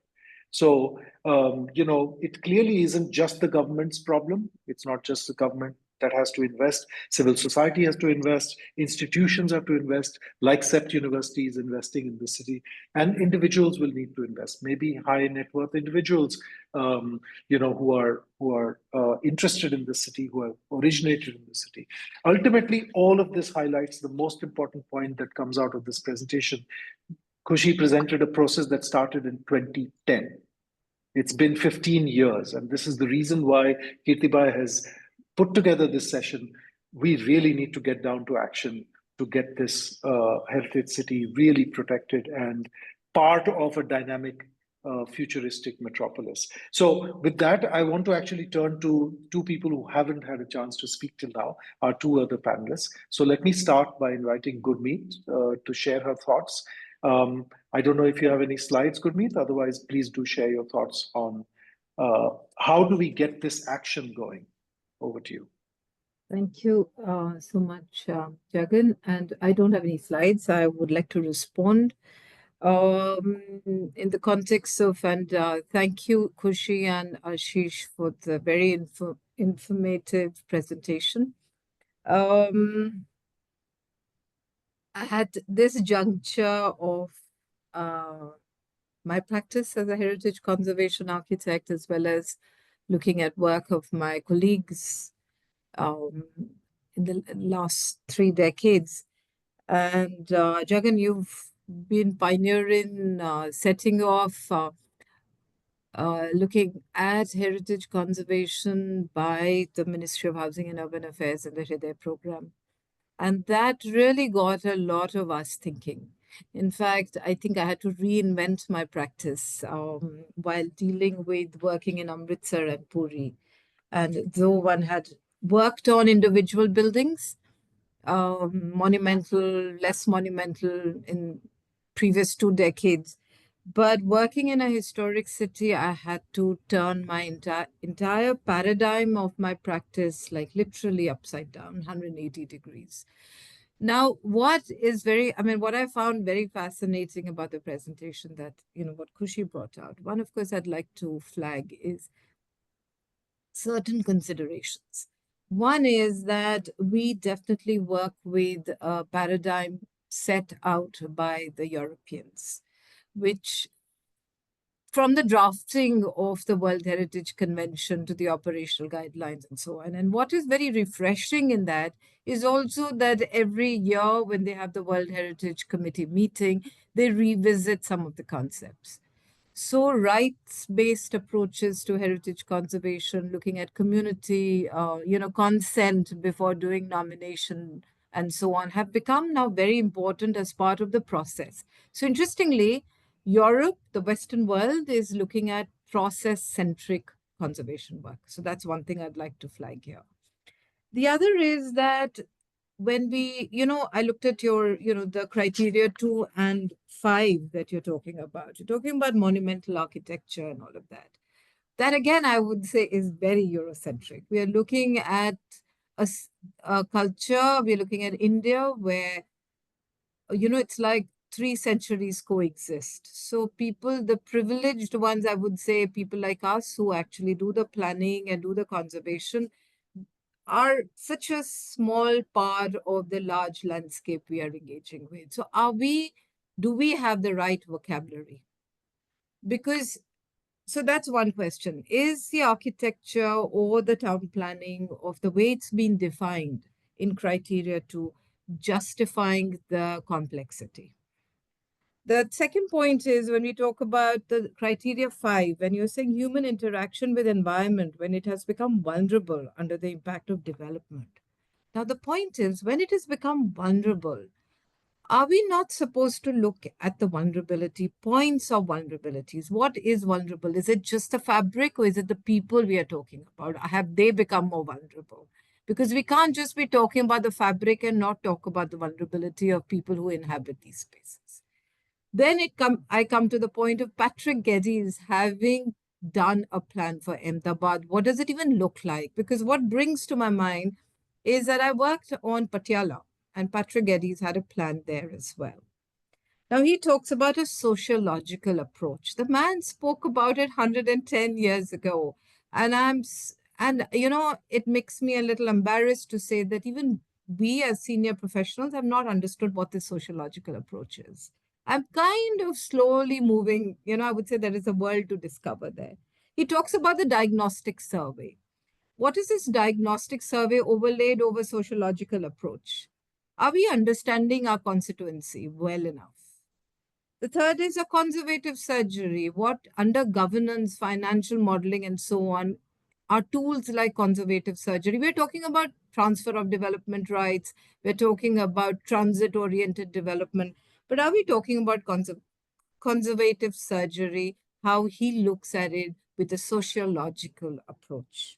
So, it clearly isn't just the government's problem. It's not just the government that has to invest, civil society has to invest, institutions have to invest, like CEPT University is investing in the city, and individuals will need to invest. Maybe high net worth individuals, who are interested in the city, who have originated in the city. Ultimately, all of this highlights the most important point that comes out of this presentation. Khushi presented a process that started in 2010. It's been 15 years, and this is the reason why Kirtibai has put together this session. We really need to get down to action to get this heritage city really protected and part of a dynamic futuristic metropolis. So with that, I want to actually turn to two people who haven't had a chance to speak till now, our two other panelists. So let me start by inviting Gurmeet to share her thoughts. I don't know if you have any slides, Gurmeet. Otherwise, please do share your thoughts on how do we get this action going. Over to you.
Thank you so much, Jagan. And I don't have any slides. I would like to respond in the context of, and thank you, Khushi and Ashish, for the very informative presentation. At this juncture of my practice as a heritage conservation architect, as well as looking at work of my colleagues in the last 3 decades. And Jagan, you've been pioneering setting off, looking at heritage conservation by the Ministry of Housing and Urban Affairs and the Hriday program. And that really got a lot of us thinking. In fact, I think I had to reinvent my practice while dealing with working in Amritsar and Puri. And though one had worked on individual buildings, monumental, less monumental in previous 2 decades, but working in a historic city, I had to turn my entire paradigm of my practice, like literally upside down, 180 degrees. Now, what I found very fascinating about the presentation that, what Khushi brought out, one, of course, I'd like to flag is certain considerations. One is that we definitely work with a paradigm set out by the Europeans, which from the drafting of the World Heritage Convention to the operational guidelines and so on. And what is very refreshing in that is also that every year when they have the World Heritage Committee meeting, they revisit some of the concepts. So rights-based approaches to heritage conservation, looking at community, consent before doing nomination and so on, have become now very important as part of the process. So interestingly, Europe, the Western world, is looking at process-centric conservation work. So that's one thing I'd like to flag here. The other is that when we, I looked at your, the criteria 2 and 5 that you're talking about. You're talking about monumental architecture and all of that. That, again, I would say is very Eurocentric. We are looking at a culture, we're looking at India where, it's like 3 centuries coexist. So people, the privileged ones, I would say, people like us who actually do the planning and do the conservation, are such a small part of the large landscape we are engaging with. So do we have the right vocabulary? So that's one question. Is the architecture or the town planning of the way it's been defined in criteria 2 justifying the complexity? The second point is when we talk about the criteria 5, when you're saying human interaction with environment, when it has become vulnerable under the impact of development. Now, the point is, when it has become vulnerable, are we not supposed to look at the vulnerability, points of vulnerabilities? What is vulnerable? Is it just the fabric or is it the people we are talking about? Have they become more vulnerable? Because we can't just be talking about the fabric and not talk about the vulnerability of people who inhabit these spaces. Then I come to the point of Patrick Geddes having done a plan for Ahmedabad. What does it even look like? Because what brings to my mind is that I worked on Patiala and Patrick Geddes had a plan there as well. Now he talks about a sociological approach. The man spoke about it 110 years ago. And And, it makes me a little embarrassed to say that even we as senior professionals have not understood what this sociological approach is. I'm kind of slowly moving, I would say there is a world to discover there. He talks about the diagnostic survey. What is this diagnostic survey overlaid over sociological approach? Are we understanding our constituency well enough? The third is a conservative surgery. What under governance, financial modeling, and so on are tools like conservative surgery. We're talking about transfer of development rights. We're talking about transit-oriented development. But are we talking about conservative surgery, how he looks at it with a sociological approach?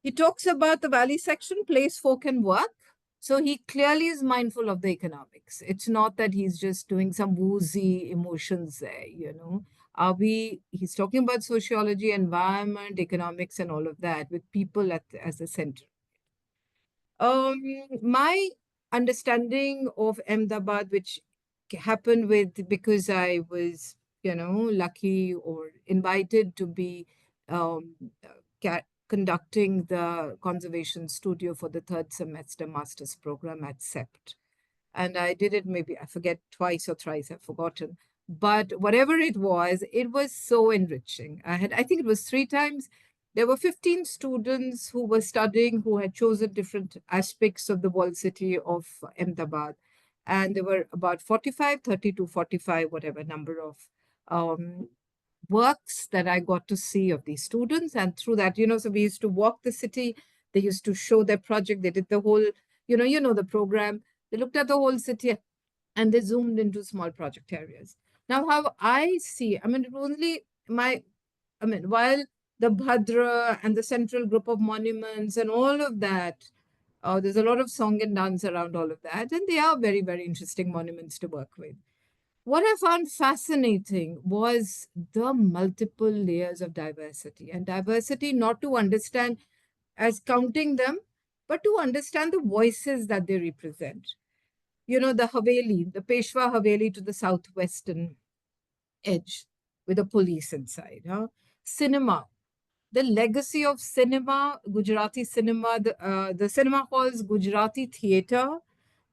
He talks about the valley section, place, folk, and work. So he clearly is mindful of the economics. It's not that he's just doing some woozy emotions there. He's talking about sociology, environment, economics, and all of that with people as the center. My understanding of Ahmedabad, which happened because I was, lucky or invited to be um, conducting the conservation studio for the third semester master's program at CEPT. And I did it maybe, I forget, twice or thrice, I've forgotten. But whatever it was so enriching. I think it was 3 times. There were 15 students who were studying, who had chosen different aspects of the walled city of Ahmedabad. And there were about 45, 30 to 45, whatever number of works that I got to see of these students. And through that, so we used to walk the city. They used to show their project. They did the whole, the program. They looked at the whole city and they zoomed into small project areas. Now, how I see, it was only while the Bhadra and the central group of monuments and all of that, there's a lot of song and dance around all of that. And they are very, very interesting monuments to work with. What I found fascinating was the multiple layers of diversity, and diversity not to understand as counting them, but to understand the voices that they represent. The Haveli, the Peshwa Haveli to the southwestern edge with a police inside. Cinema, the legacy of cinema, Gujarati cinema, the cinema halls, Gujarati theatre,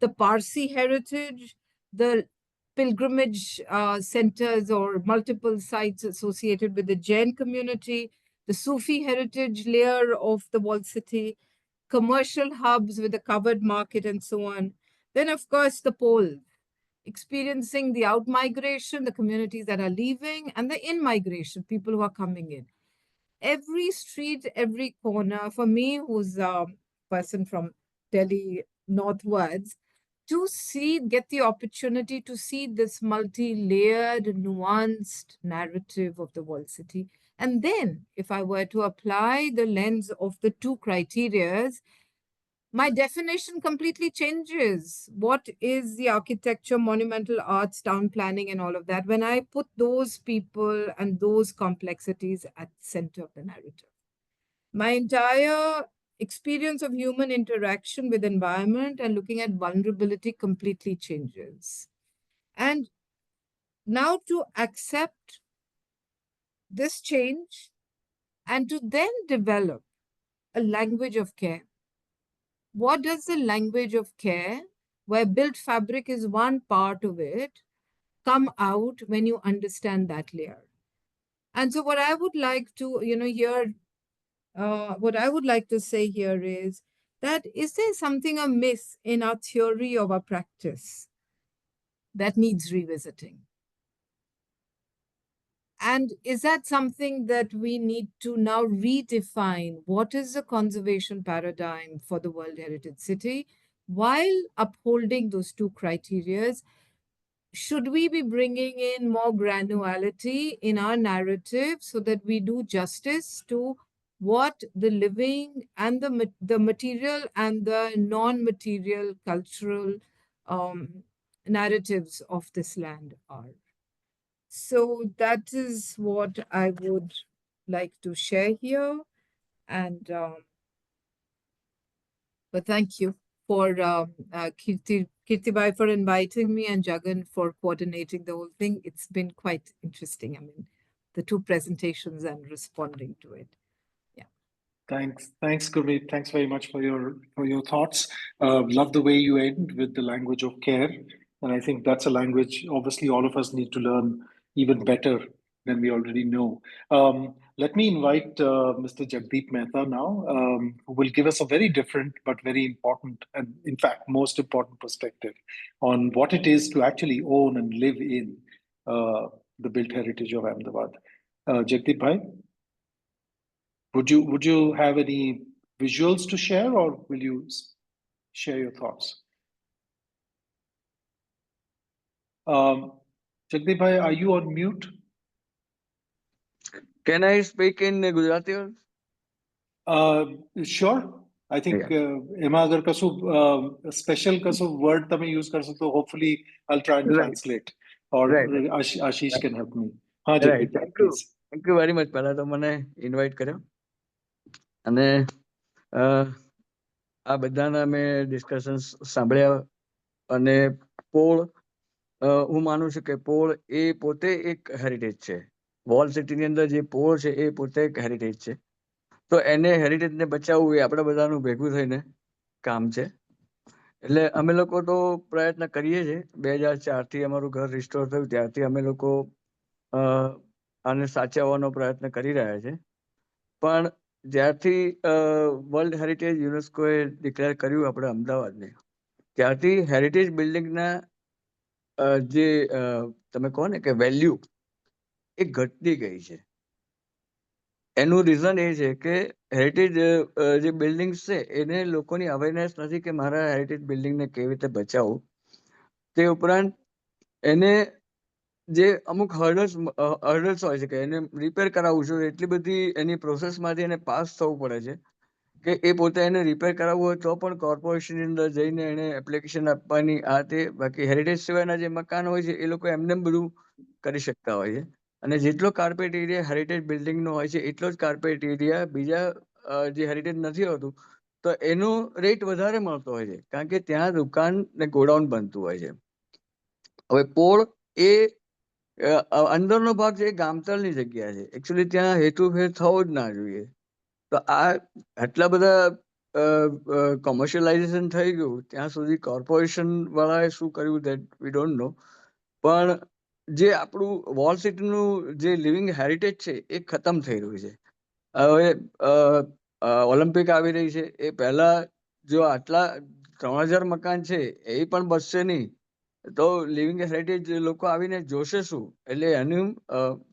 the Parsi heritage, the pilgrimage centers or multiple sites associated with the Jain community, the Sufi heritage layer of the walled city, commercial hubs with a covered market and so on. Then, of course, the pole, experiencing the out-migration, the communities that are leaving, and the in-migration, people who are coming in. Every street, every corner, for me, who's a person from Delhi northwards, to get the opportunity to see this multi-layered, nuanced narrative of the walled city. And then, if I were to apply the lens of the 2 criterias, my definition completely changes. What is the architecture, monumental arts, town planning, and all of that when I put those people and those complexities at the center of the narrative? My entire experience of human interaction with environment and looking at vulnerability completely changes. And now to accept this change and to then develop a language of care. What does the language of care, where built fabric is one part of it, come out when you understand that layer? And so what I would like to, what I would like to say here is that is there something amiss in our theory of our practice that needs revisiting? And is that something that we need to now redefine? What is the conservation paradigm for the World Heritage City while upholding those 2 criteria? Should we be bringing in more granularity in our narrative so that we do justice to what the living and the material and the non-material cultural narratives of this land are? So that is what I would like to share here. And but thank you for Kirtibai for inviting me and Jagan for coordinating the whole thing. It's been quite interesting. The 2 presentations and responding to it. Yeah.
Thanks, Gurmeet. Thanks very much for your thoughts. Love the way you end with the language of care, and I think that's a language obviously all of us need to learn even better than we already know. Let me invite Mr. Jagdip Mehta now, who will give us a very different but very important, and in fact most important perspective on what it is to actually own and live in the built heritage of Ahmedabad. Jagdip bhai, would you have any visuals to share, or will you share your thoughts? Jagdeep bhai, are you on mute?
Can I speak in Gujarati?
Sure. I think એમાં અગર કશું special કશું word તમે use કરશો તો hopefully I'll try and translate, or
Right.
Ashish can help me. હા Jagdeep bhai, please.
Thank you very much. પહેલા તો મને invite કર્યો અને આ બધાના મેં ડિસ્કશન્સ સાંભળ્યા અને પોળ હું માનું છું કે પોળ એ પોતે એક હેરિટેજ છે. વોલ સિટીની અંદર જે પોળ છે એ પોતે એક હેરિટેજ છે. તો એને હેરિટેજને બચાવવું એ આપણે બધાનું ભેગું થઈને કામ છે. એટલે અમે લોકો તો પ્રયત્ન કરીએ છીએ. 2004થી અમારું ઘર રિસ્ટોર થયું ત્યારથી અમે લોકો આને સાચવવાનો પ્રયત્ન કરી રહ્યા છે. પણ જ્યારથી વર્લ્ડ હેરિટેજ યુનેસ્કોએ ડિક્લેર કર્યું આપણે અમદાવાદને, ત્યારથી હેરિટેજ બિલ્ડિંગના જે તમે કહો ને કે વેલ્યુ એ ઘટતી ગઈ છે. એનું રીઝન એ છે કે હેરિટેજ જે બિલ્ડિંગ્સ છે એને લોકોની અવેરનેસ નથી કે મારા હેરિટેજ બિલ્ડિંગને કેવી રીતે બચાવવું. તે ઉપરાંત એને જે અમુક હર્ડલ્સ હોય છે કે એને રિપેર કરાવવું છે, એટલી બધી એની પ્રોસેસમાંથી એને પાસ થવું પડે છે કે એ પોતે એને રિપેર કરાવવું હોય તો પણ કોર્પોરેશનની અંદર જઈને એને એપ્લિકેશન આપવાની આ તે. બાકી હેરિટેજ સિવાયના જે મકાન હોય છે એ લોકો એમને બધું કરી શકતા હોય છે. અને જેટલો કાર્પેટ એરિયા હેરિટેજ બિલ્ડિંગનો હોય છે એટલો જ કાર્પેટ એરિયા બીજા જે હેરિટેજ નથી હોતું તો એનો રેટ વધારે મળતો હોય છે, કારણ કે ત્યાં દુકાન ને ગોડાઉન બનતું હોય છે. હવે પોળ એ અંદરનો ભાગ છે એ ગામતળની જગ્યા છે. એકચ્યુઅલી ત્યાં હેતુફેર થવો જ ના જોઈએ. તો આ આટલા બધા કોમર્શિયલાઇઝેશન થઈ ગયું ત્યાં સુધી કોર્પોરેશન વાળાએ શું કર્યું દેટ વી ડોન્ટ નો. પણ જે આપણું વોલ સિટીનું જે લિવિંગ હેરિટેજ છે એ ખતમ થઈ રહ્યું છે. હવે ઓલિમ્પિક આવી રહી છે એ પહેલા જો આટલા 3000 મકાન છે એ પણ બચશે નહીં તો લિવિંગ હેરિટેજ લોકો આવીને જોશે શું? એટલે એનું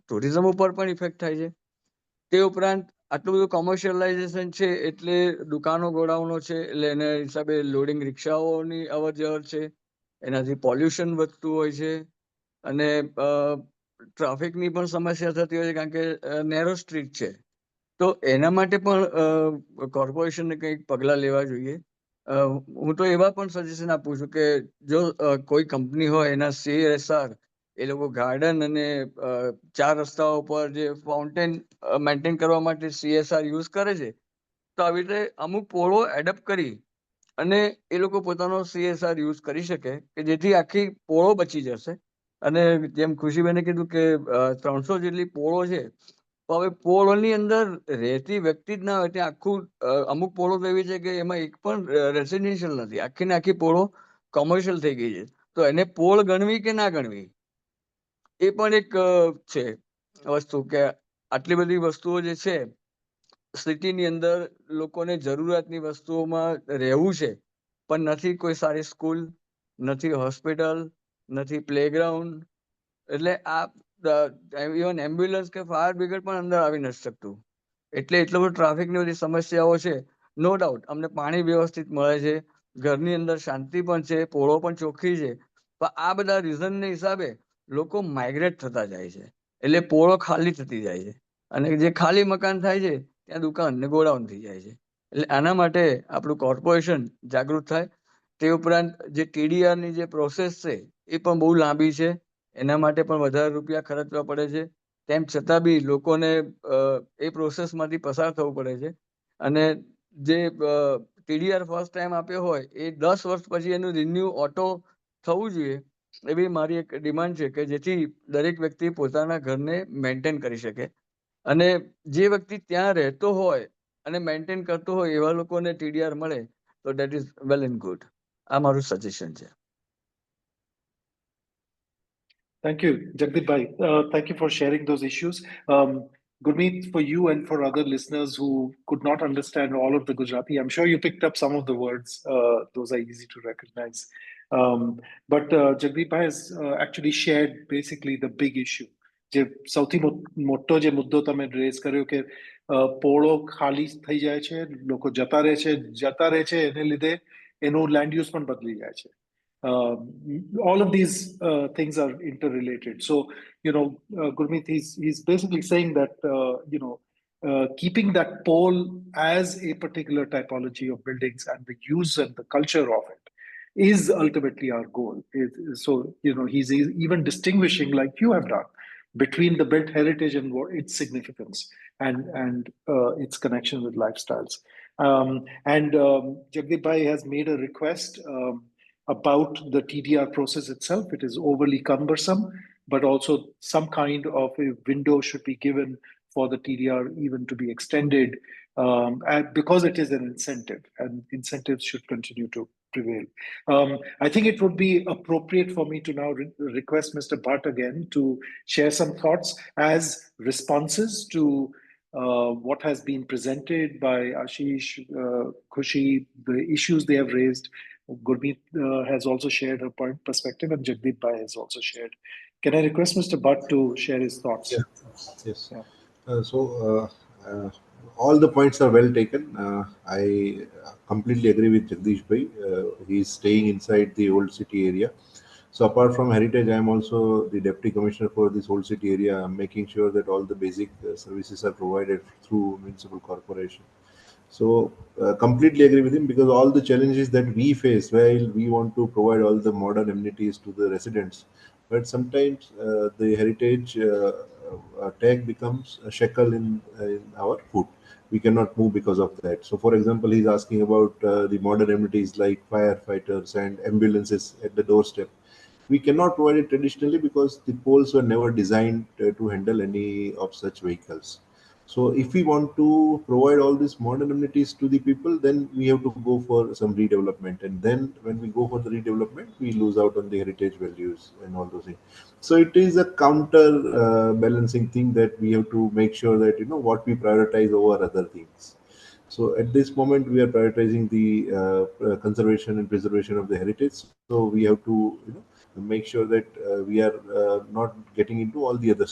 ટુરિઝમ ઉપર પણ ઇફેક્ટ થાય છે. તે ઉપરાંત આટલું બધું કોમર્શિયલાઇઝેશન છે એટલે દુકાનો ગોડાઉનો છે એટલે એના હિસાબે લોડિંગ રિક્ષાઓની અવર જવર છે, એનાથી પોલ્યુશન વધતું હોય છે અને ટ્રાફિકની પણ સમસ્યા થતી હોય છે કારણ કે નેરો સ્ટ્રીટ છે. તો એના માટે પણ કોર્પોરેશનને કંઈક પગલાં લેવા જોઈએ. હું તો એવા પણ સજેશન આપું છું કે જો કોઈ કંપની હોય એના CSR એ લોકો ગાર્ડન અને 4 રસ્તાઓ પર જે ફાઉન્ટેન મેન્ટેન કરવા માટે CSR યુઝ કરે છે તો આવી રીતે અમુક પોળો એડપ્ટ કરી અને એ લોકો પોતાનો CSR યુઝ કરી શકે કે જેથી આખી પોળો બચી જશે. અને જેમ ખુશીબેને કીધું કે 300 જેટલી પોળો છે, તો હવે પોળની અંદર રહેતી વ્યક્તિ જ ના હોય ત્યાં આખું અમુક પોળો તો એવી છે કે એમાં એક પણ રેસિડેન્શિયલ નથી, આખી ને આખી પોળો કોમર્શિયલ થઈ ગઈ છે. તો એને પોળ ગણવી કે ના ગણવી એ પણ એક છે વસ્તુ કે આટલી બધી વસ્તુઓ જે છે સિટીની અંદર લોકોને જરૂરિયાતની વસ્તુઓમાં રહેવું છે પણ નથી કોઈ સારી સ્કૂલ, નથી હોસ્પિટલ, નથી પ્લેગ્રાઉન્ડ. એટલે આ ઇવન એમ્બ્યુલન્સ કે ફાયર બ્રિગેડ પણ અંદર આવી નથી શકતું. એટલે એટલો બધો ટ્રાફિકની બધી સમસ્યાઓ છે. નો ડાઉટ અમને પાણી વ્યવસ્થિત મળે છે, ઘરની અંદર શાંતિ પણ છે, પોળો પણ ચોખ્ખી છે, પણ આ બધા રીઝનને હિસાબે લોકો માઇગ્રેટ થતા જાય છે એટલે પોળો ખાલી થતી જાય છે અને જે ખાલી મકાન થાય છે ત્યાં દુકાન ને ગોડાઉન થઈ જાય છે. એટલે આના માટે આપણું કોર્પોરેશન જાગૃત થાય. તે ઉપરાંત જે TDRની જે પ્રોસેસ છે એ પણ બહુ લાંબી છે, એના માટે પણ વધારે રૂપિયા ખર્ચવા પડે છે. તેમ છતાં બી લોકોને એ પ્રોસેસમાંથી પસાર થવું પડે છે અને જે TDR ફર્સ્ટ ટાઈમ આપ્યો હોય એ 10 વર્ષ પછી એનું રિન્યુ ઓટો થવું જોઈએ એવી મારી એક ડિમાન્ડ છે કે જેથી દરેક વ્યક્તિ પોતાના ઘરને મેન્ટેન કરી શકે. અને જે વ્યક્તિ ત્યાં રહેતો હોય અને મેન્ટેન કરતો હોય એવા લોકોને ટીડીઆર મળે તો that is well and good. આ મારું સજેશન છે.
Thank you, Jagdip Bhai. Thank you for sharing those issues. Gurmeet, for you and for other listeners who could not understand all of the Gujarati, I'm sure you picked up some of the words. Those are easy to recognize. But Jagdeep Bhai has actually shared basically the big issue. જે સૌથી મોટો જે મુદ્દો તમે rays કર્યો કે પોળો ખાલી થઈ જાય છે, લોકો જતા રહે છે એને લીધે એનું લેન્ડ યુઝ પણ બદલી જાય છે. All of these things are interrelated. So, Gurmeet, he's basically saying that, keeping that pole as a particular typology of buildings and the use and the culture of it is ultimately our goal. So, he's even distinguishing, like you have done, between the built heritage and its significance and its connection with lifestyles. Jagdeep Bhai has made a request about the TDR process itself. It is overly cumbersome, but also some kind of a window should be given for the TDR even to be extended, and because it is an incentive, and incentives should continue to prevail. I think it would be appropriate for me to now request Mr. Bhatt again to share some thoughts as responses to what has been presented by Ashish, Khushi, the issues they have raised. Gurmeet has also shared her point perspective, and Jagdeep Bhai has also shared. Can I request Mr. Bhatt to share his thoughts?
Yes.
Yeah.
All the points are well taken. I completely agree with Jagdish Bhai. He's staying inside the old city area. So apart from heritage, I am also the deputy commissioner for this old city area. I'm making sure that all the basic services are provided through municipal corporation. So completely agree with him, because all the challenges that we face while we want to provide all the modern amenities to the residents, but sometimes the heritage tag becomes a shackle in our foot. We cannot move because of that. So, for example, he's asking about the modern amenities like firefighters and ambulances at the doorstep. We cannot provide it traditionally because the poles were never designed to handle any of such vehicles. So if we want to provide all these modern amenities to the people, then we have to go for some redevelopment. And then when we go for the redevelopment, we lose out on the heritage values and all those things. So it is a counter balancing thing that we have to make sure that, what we prioritize over other things. So at this moment, we are prioritizing the conservation and preservation of the heritage. So we have to, make sure that we are not getting into all the other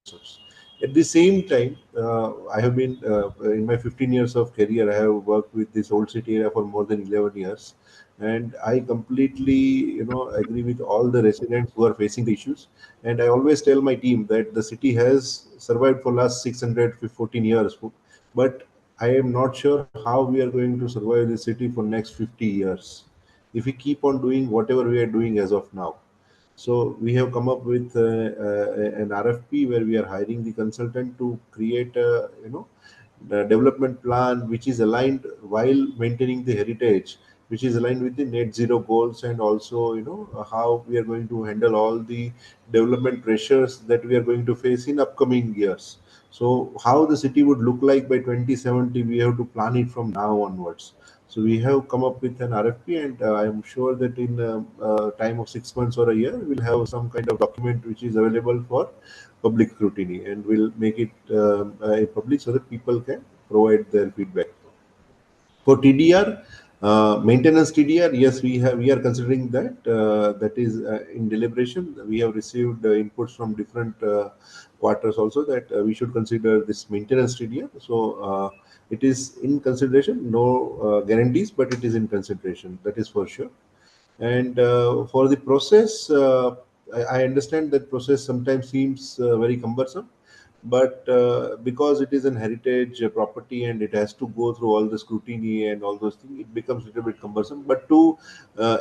sorts. At the same time, I have been in my 15 years of career, I have worked with this old city area for more than 11 years, and I completely, agree with all the residents who are facing the issues. And I always tell my team that the city has survived for last 614 years, but I am not sure how we are going to survive the city for next 50 years if we keep on doing whatever we are doing as of now. So we have come up with an RFP where we are hiring the consultant to create a, the development plan which is aligned while maintaining the heritage, which is aligned with the net zero goals, and also, how we are going to handle all the development pressures that we are going to face in upcoming years. So how the city would look like by 2070, we have to plan it from now onwards. So we have come up with an RFP, and I am sure that in time of 6 months or a year, we'll have some kind of document which is available for public scrutiny, and we'll make it public so that people can provide their feedback. For TDR, maintenance TDR, yes, we are considering that. That is in deliberation. We have received inputs from different quarters also that we should consider this maintenance TDR. So it is in consideration. No guarantees, but it is in consideration. That is for sure. And for the process, I understand that process sometimes seems very cumbersome, but because it is an heritage property and it has to go through all the scrutiny and all those things, it becomes a little bit cumbersome. But to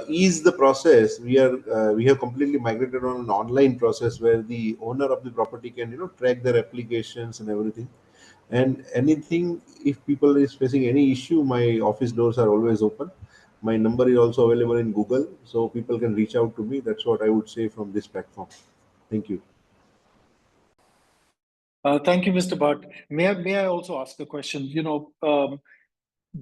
ease the process, we have completely migrated on an online process where the owner of the property can, track their applications and everything. And anything, if people is facing any issue, my office doors are always open. My number is also available in Google, so people can reach out to me. That's what I would say from this platform. Thank you.
Thank you, Mr. Bhatt. May I also ask a question?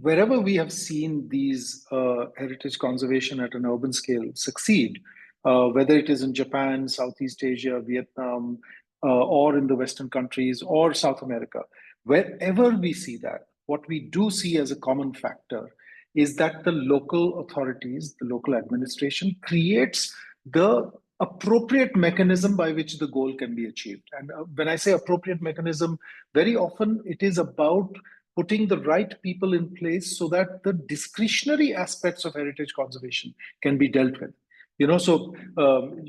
Wherever we have seen these heritage conservation at an urban scale succeed, whether it is in Japan, Southeast Asia, Vietnam, or in the Western countries or South America, wherever we see that, what we do see as a common factor is that the local authorities, the local administration creates the appropriate mechanism by which the goal can be achieved. And when I say appropriate mechanism, very often it is about putting the right people in place so that the discretionary aspects of heritage conservation can be dealt with. So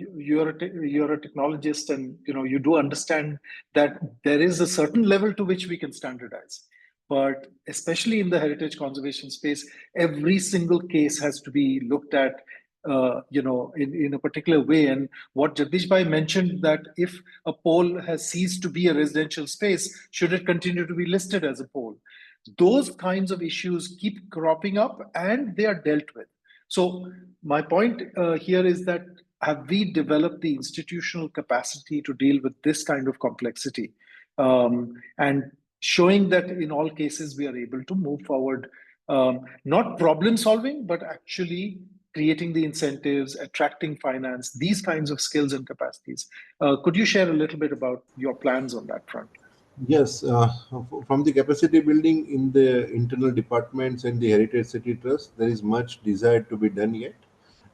you're a technologist, and you do understand that there is a certain level to which we can standardize. But especially in the heritage conservation space, every single case has to be looked at, in a particular way. And what Jagdish Bhai mentioned, that if a pole has ceased to be a residential space, should it continue to be listed as a pole? Those kinds of issues keep cropping up and they are dealt with. So my point here is that, have we developed the institutional capacity to deal with this kind of complexity? And showing that in all cases we are able to move forward, not problem solving, but actually creating the incentives, attracting finance, these kinds of skills and capacities. Could you share a little bit about your plans on that front?
Yes, from the capacity building in the internal departments and the Heritage City Trust, there is much desire to be done yet.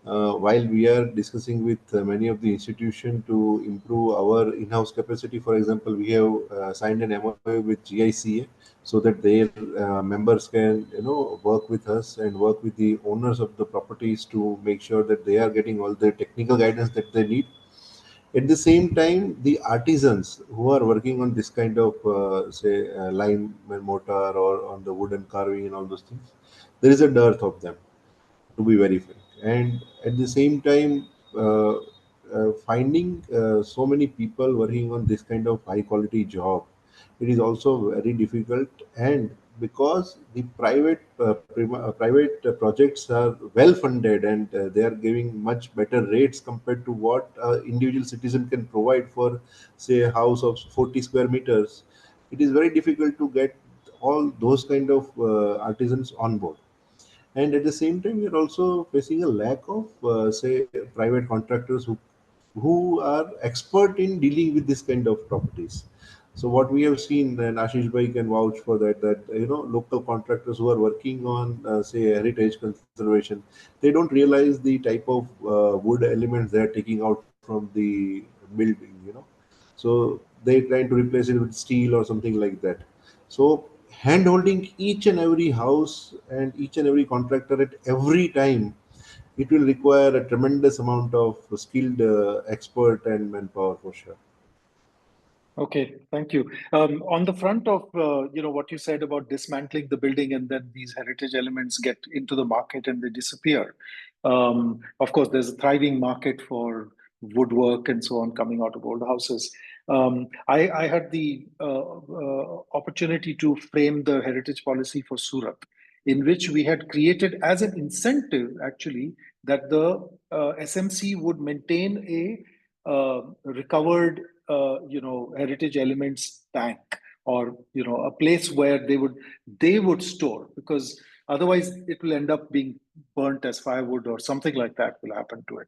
While we are discussing with many of the institutions to improve our in-house capacity, for example, we have signed an MOU with GICA so that their members can, work with us and work with the owners of the properties to make sure that they are getting all the technical guidance that they need. At the same time, the artisans who are working on this kind of, say, lime and mortar or on the wooden carving and all those things, there is a dearth of them, to be very frank. And at the same time, finding so many people working on this kind of high quality job, it is also very difficult. And because the private projects are well funded, and they are giving much better rates compared to what individual citizen can provide for, say, a house of 40 square meters, it is very difficult to get all those kind of artisans on board. And at the same time, we are also facing a lack of, say, private contractors who are expert in dealing with this kind of properties. So what we have seen, and Ashish Bhai can vouch for that, that local contractors who are working on, say, heritage conservation, they don't realize the type of wood elements they are taking out from the building. So they trying to replace it with steel or something like that. So hand holding each and every house and each and every contractor at every time, it will require a tremendous amount of skilled expert and manpower for sure.
Okay, thank you. On the front of what you said about dismantling the building and then these heritage elements get into the market and they disappear. Of course, there's a thriving market for woodwork and so on coming out of old houses. I had the opportunity to frame the heritage policy for Surat, in which we had created as an incentive actually that the SMC would maintain a recovered heritage elements bank, or a place where they would store, because otherwise it will end up being burnt as firewood or something like that will happen to it.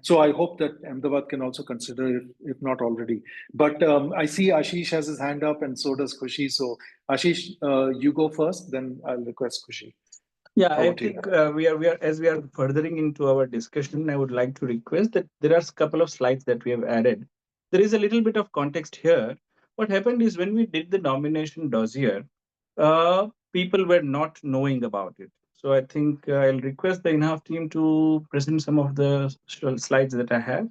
So I hope that Ahmedabad can also consider, if not already. But I see Ashish has his hand up, and so does Khushi. So Ashish, you go first, then I'll request Khushi.
Yeah, I
Over to you.
think we are as we are furthering into our discussion, I would like to request that there are a couple of slides that we have added. There is a little bit of context here. What happened is when we did the nomination dossier, people were not knowing about it. So I think I'll request the INHAF team to present some of the slides that I have,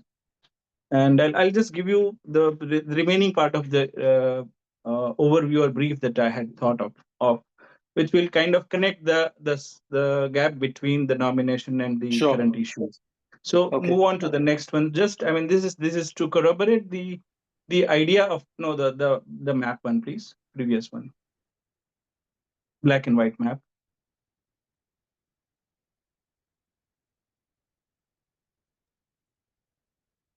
and I'll just give you the remaining part of the overview or brief that I had thought of, which will kind of connect the gap between the nomination and the
Sure.
current issues. So
Okay.
move on to the next one. Just, I mean, this is to corroborate the idea of, no, the map one, please, previous one, black and white map.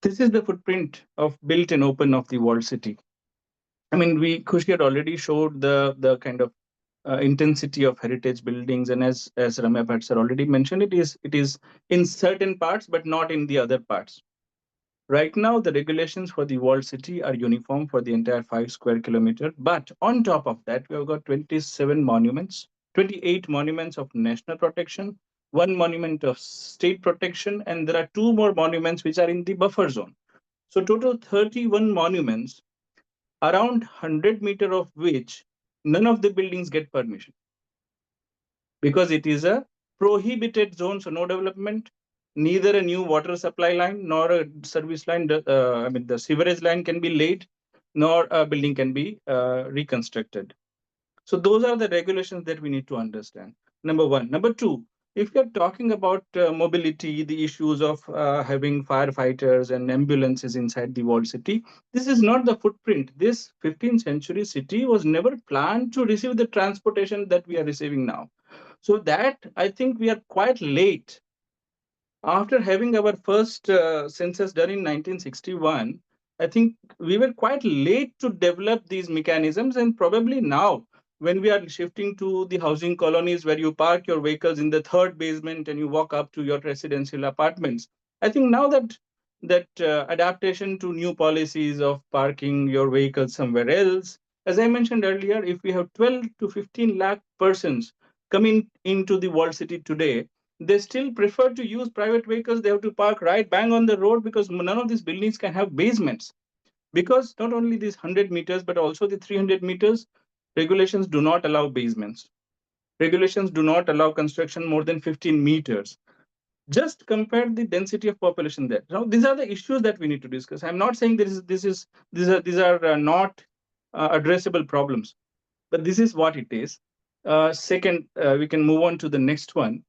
This is the footprint of built and open of the walled city. I mean, Khushi had already showed the kind of intensity of heritage buildings, and as Ramya Bhatt sir already mentioned, it is in certain parts, but not in the other parts. Right now, the regulations for the walled city are uniform for the entire 5 square kilometer. But on top of that, we have got 27 monuments, 28 monuments of national protection, one monument of state protection, and there are two more monuments which are in the buffer zone. So total 31 monuments, around 100 meters of which none of the buildings get permission because it is a prohibited zone, so no development, neither a new water supply line nor a service line, I mean, the sewerage line can be laid, nor a building can be reconstructed. So those are the regulations that we need to understand. Number one. Number two, if we are talking about mobility, the issues of having firefighters and ambulances inside the walled city, this is not the footprint. This 15th century city was never planned to receive the transportation that we are receiving now. So that I think we are quite late. After having our first census done in 1961, I think we were quite late to develop these mechanisms, and probably now, when we are shifting to the housing colonies where you park your vehicles in the third basement and you walk up to your residential apartments, I think now that adaptation to new policies of parking your vehicles somewhere else, as I mentioned earlier, if we have 12 to 15 lakh persons coming into the world city today, they still prefer to use private vehicles. They have to park right bang on the road because none of these buildings can have basements. Because not only these 100 meters, but also the 300 meters, regulations do not allow basements. Regulations do not allow construction more than 15 meters. Just compare the density of population there. Now, these are the issues that we need to discuss. I'm not saying these are not addressable problems, but this is what it is. Second, we can move on to the next one.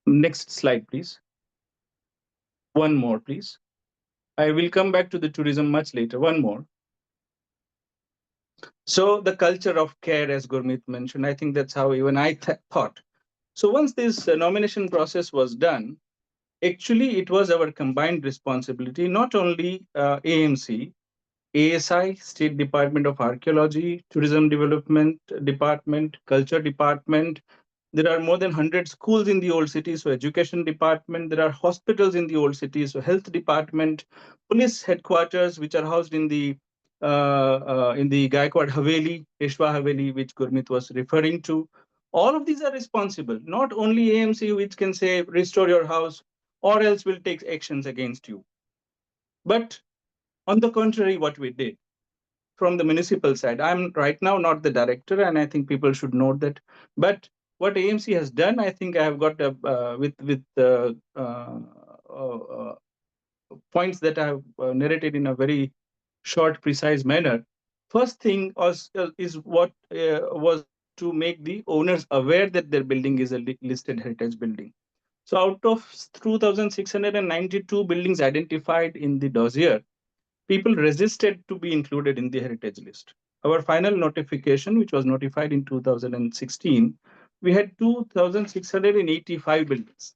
Next slide, please. One more, please. I will come back to the tourism much later. One more. So the culture of care, as Gurmeet mentioned, I think that's how even I thought. So once this nomination process was done, actually it was our combined responsibility, not only AMC, ASI, State Department of Archaeology, Tourism Development Department, Culture Department. There are more than 100 schools in the old city, so education department. There are hospitals in the old city, so health department, police headquarters, which are housed in the Gaikwad Haveli, Peshwa Haveli, which Gurmeet was referring to. All of these are responsible. Not only AMC, which can say restore your house, or else will take actions against you. But on the contrary, what we did from the municipal side, I'm right now not the director, and I think people should note that. But what AMC has done, I think I have got with points that I have narrated in a very short, precise manner. First thing is what was to make the owners aware that their building is a listed heritage building. So out of 2,692 buildings identified in the dossier, people resisted to be included in the heritage list. Our final notification, which was notified in 2016, we had 2,685 buildings.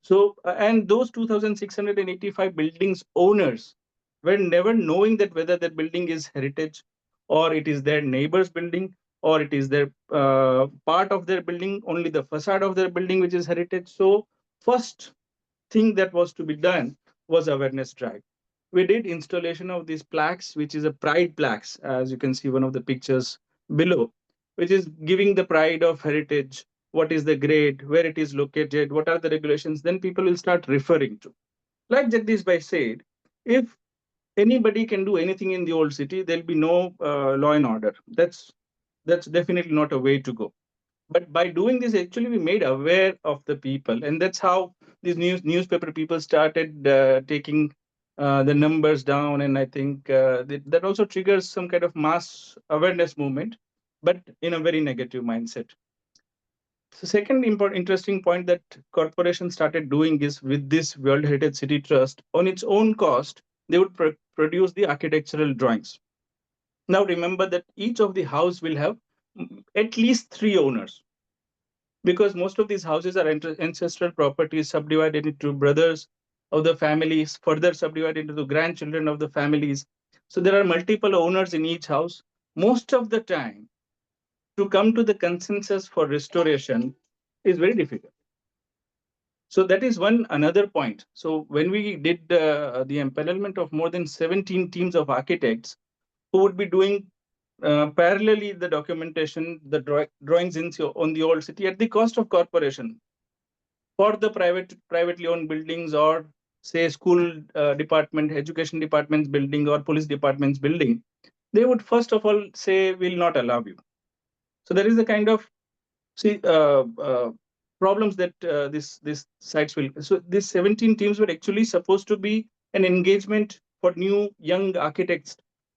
So, and those 2,685 buildings owners were never knowing that whether that building is heritage or it is their neighbor's building or it is their part of their building, only the facade of their building, which is heritage. So first thing that was to be done was awareness drive. We did installation of these plaques, which is a pride plaques, as you can see one of the pictures below, which is giving the pride of heritage, what is the grade, where it is located, what are the regulations, then people will start referring to. Like Jagdish Bhai said, if anybody can do anything in the old city, there'll be no law and order. That's definitely not a way to go. But by doing this, actually, we made aware of the people, and that's how these newspaper people started taking the numbers down. And I think that also triggers some kind of mass awareness movement, but in a very negative mindset. So second interesting point that corporation started doing is with this World Heritage City Trust, on its own cost, they would produce the architectural drawings. Now remember that each of the house will have at least 3 owners, because most of these houses are ancestral properties subdivided into brothers of the families, further subdivided into the grandchildren of the families. So there are multiple owners in each house. Most of the time, to come to the consensus for restoration is very difficult. So that is one another point. So when we did the empanelment of more than 17 teams of architects who would be doing parallelly the documentation, the drawings on the old city at the cost of corporation for the privately owned buildings, or say school department, education department's building, or police department's building, they would first of all say, will not allow you. So there is a kind of problems that this sites will. So these 17 teams were actually supposed to be an engagement for new young architects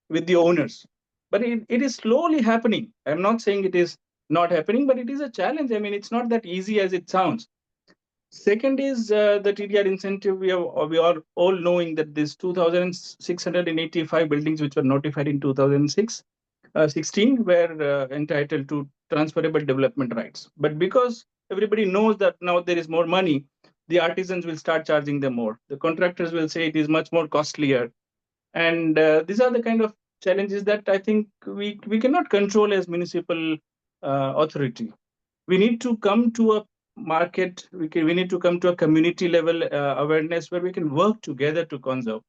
with the owners, but it is slowly happening. I'm not saying it is not happening, but it is a challenge. I mean, it's not that easy as it sounds. Second is the TDR incentive. We are all knowing that this 2,685 buildings which were notified in 2016 were entitled to transferable development rights. But because everybody knows that now there is more money, the artisans will start charging them more. The contractors will say it is much more costlier. And these are the kind of challenges that I think we cannot control as municipal authority. We need to come to a market, we need to come to a community level awareness where we can work together to conserve.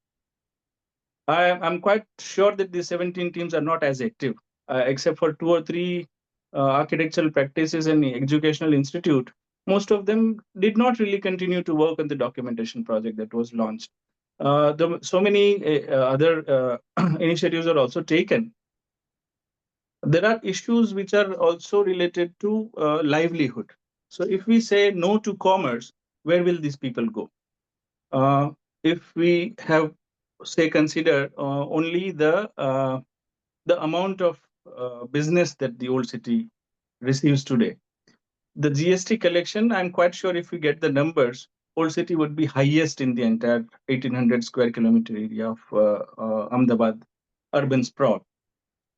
I'm quite sure that the 17 teams are not as active, except for 2 or 3 architectural practices and educational institute. Most of them did not really continue to work on the documentation project that was launched. So many other initiatives are also taken. There are issues which are also related to livelihood. So if we say no to commerce, where will these people go? If we have, say, consider only the amount of business that the old city receives today, the GST collection, I'm quite sure if we get the numbers, old city would be highest in the entire 1800 square kilometer area of Ahmedabad urban sprawl.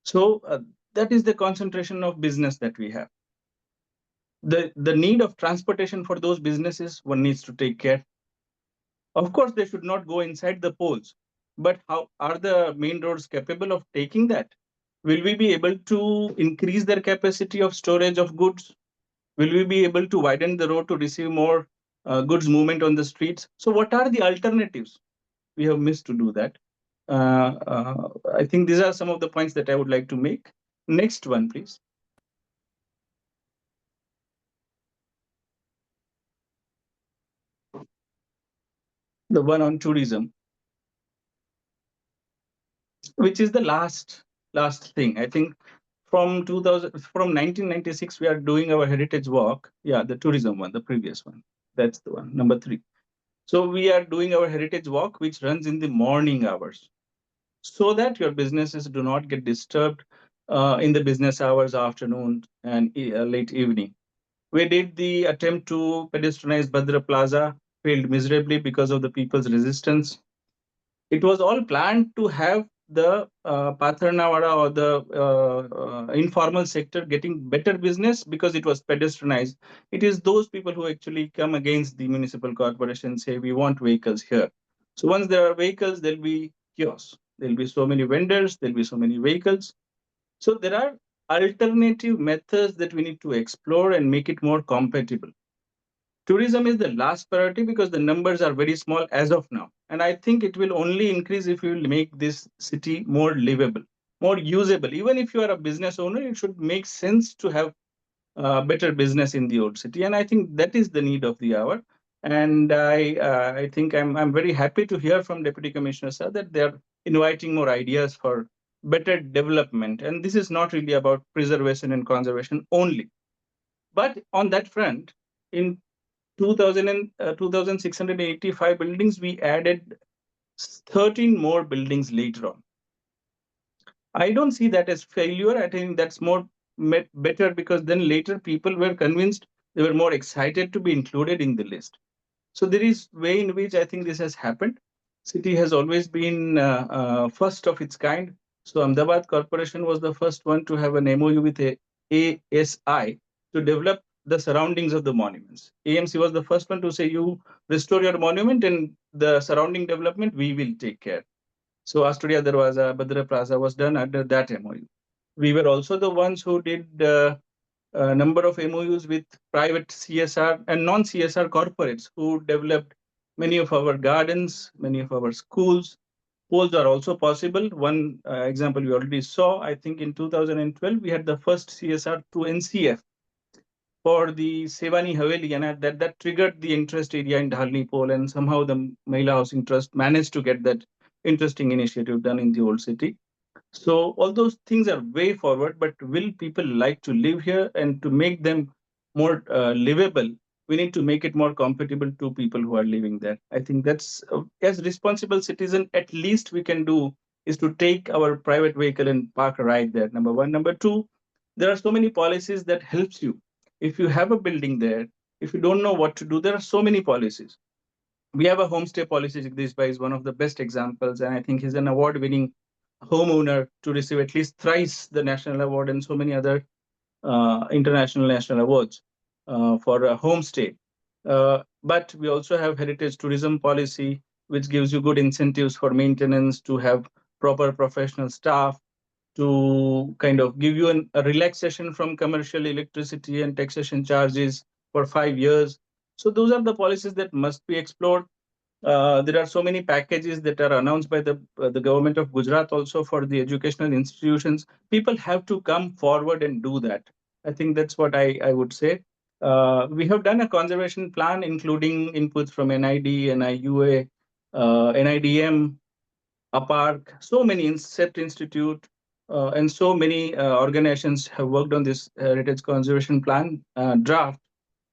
So that is the concentration of business that we have. The need of transportation for those businesses, one needs to take care. Of course, they should not go inside the poles, but how are the main roads capable of taking that? Will we be able to increase their capacity of storage of goods? Will we be able to widen the road to receive more goods movement on the streets? So what are the alternatives? We have missed to do that. I think these are some of the points that I would like to make. Next one, please. The one on tourism, which is the last thing. I think from 1996 we are doing our heritage walk. Yeah, the tourism one, the previous one. That's the one, number 3. So we are doing our heritage walk, which runs in the morning hours, so that your businesses do not get disturbed in the business hours, afternoon and late evening. We did the attempt to pedestrianize Badra Plaza, failed miserably because of the people's resistance. It was all planned to have the Patharnawada or the informal sector getting better business because it was pedestrianized. It is those people who actually come against the municipal corporation, say we want vehicles here. So once there are vehicles, there'll be chaos. There'll be so many vendors, there'll be so many vehicles. So there are alternative methods that we need to explore and make it more compatible. Tourism is the last priority because the numbers are very small as of now. And I think it will only increase if we will make this city more livable, more usable. Even if you are a business owner, it should make sense to have better business in the old city. And I think that is the need of the hour. And I think I'm very happy to hear from Deputy Commissioner Sir that they're inviting more ideas for better development. And this is not really about preservation and conservation only. But on that front, in 2,685 buildings, we added 13 more buildings later on. I don't see that as failure. I think that's more better because then later people were convinced, they were more excited to be included in the list. So there is way in which I think this has happened. City has always been first of its kind. So Ahmedabad Corporation was the first one to have an MOU with ASI to develop the surroundings of the monuments. AMC was the first one to say, you restore your monument and the surrounding development, we will take care. So Astoria Darwaza, Badra Plaza was done under that MOU. We were also the ones who did a number of MOUs with private CSR and non-CSR corporates who developed many of our gardens, many of our schools. Polls are also possible. One example we already saw, I think in 2012, we had the first CSR to NCF for the Sevani Haveli, and that triggered the interest area in Dhalni poll, and somehow the Mahila Housing Trust managed to get that interesting initiative done in the old city. So all those things are way forward, but will people like to live here? And to make them more livable, we need to make it more compatible to people who are living there. I think that's, as responsible citizen, at least we can do is to take our private vehicle and park right there. Number one. Number two, there are so many policies that helps you. If you have a building there, if you don't know what to do, there are so many policies. We have a homestay policy. Jagdish Bhai is one of the best examples, and I think he's an award-winning homeowner to receive at least thrice the national award and so many other international national awards for a homestay. But we also have heritage tourism policy, which gives you good incentives for maintenance, to have proper professional staff, to kind of give you a relaxation from commercial electricity and taxation charges for 5 years. So those are the policies that must be explored. There are so many packages that are announced by the government of Gujarat also for the educational institutions. People have to come forward and do that. I think that's what I would say. We have done a conservation plan, including inputs from NID, NIUA, NIDM, APARC, so many Incept Institute, and so many organizations have worked on this heritage conservation plan draft,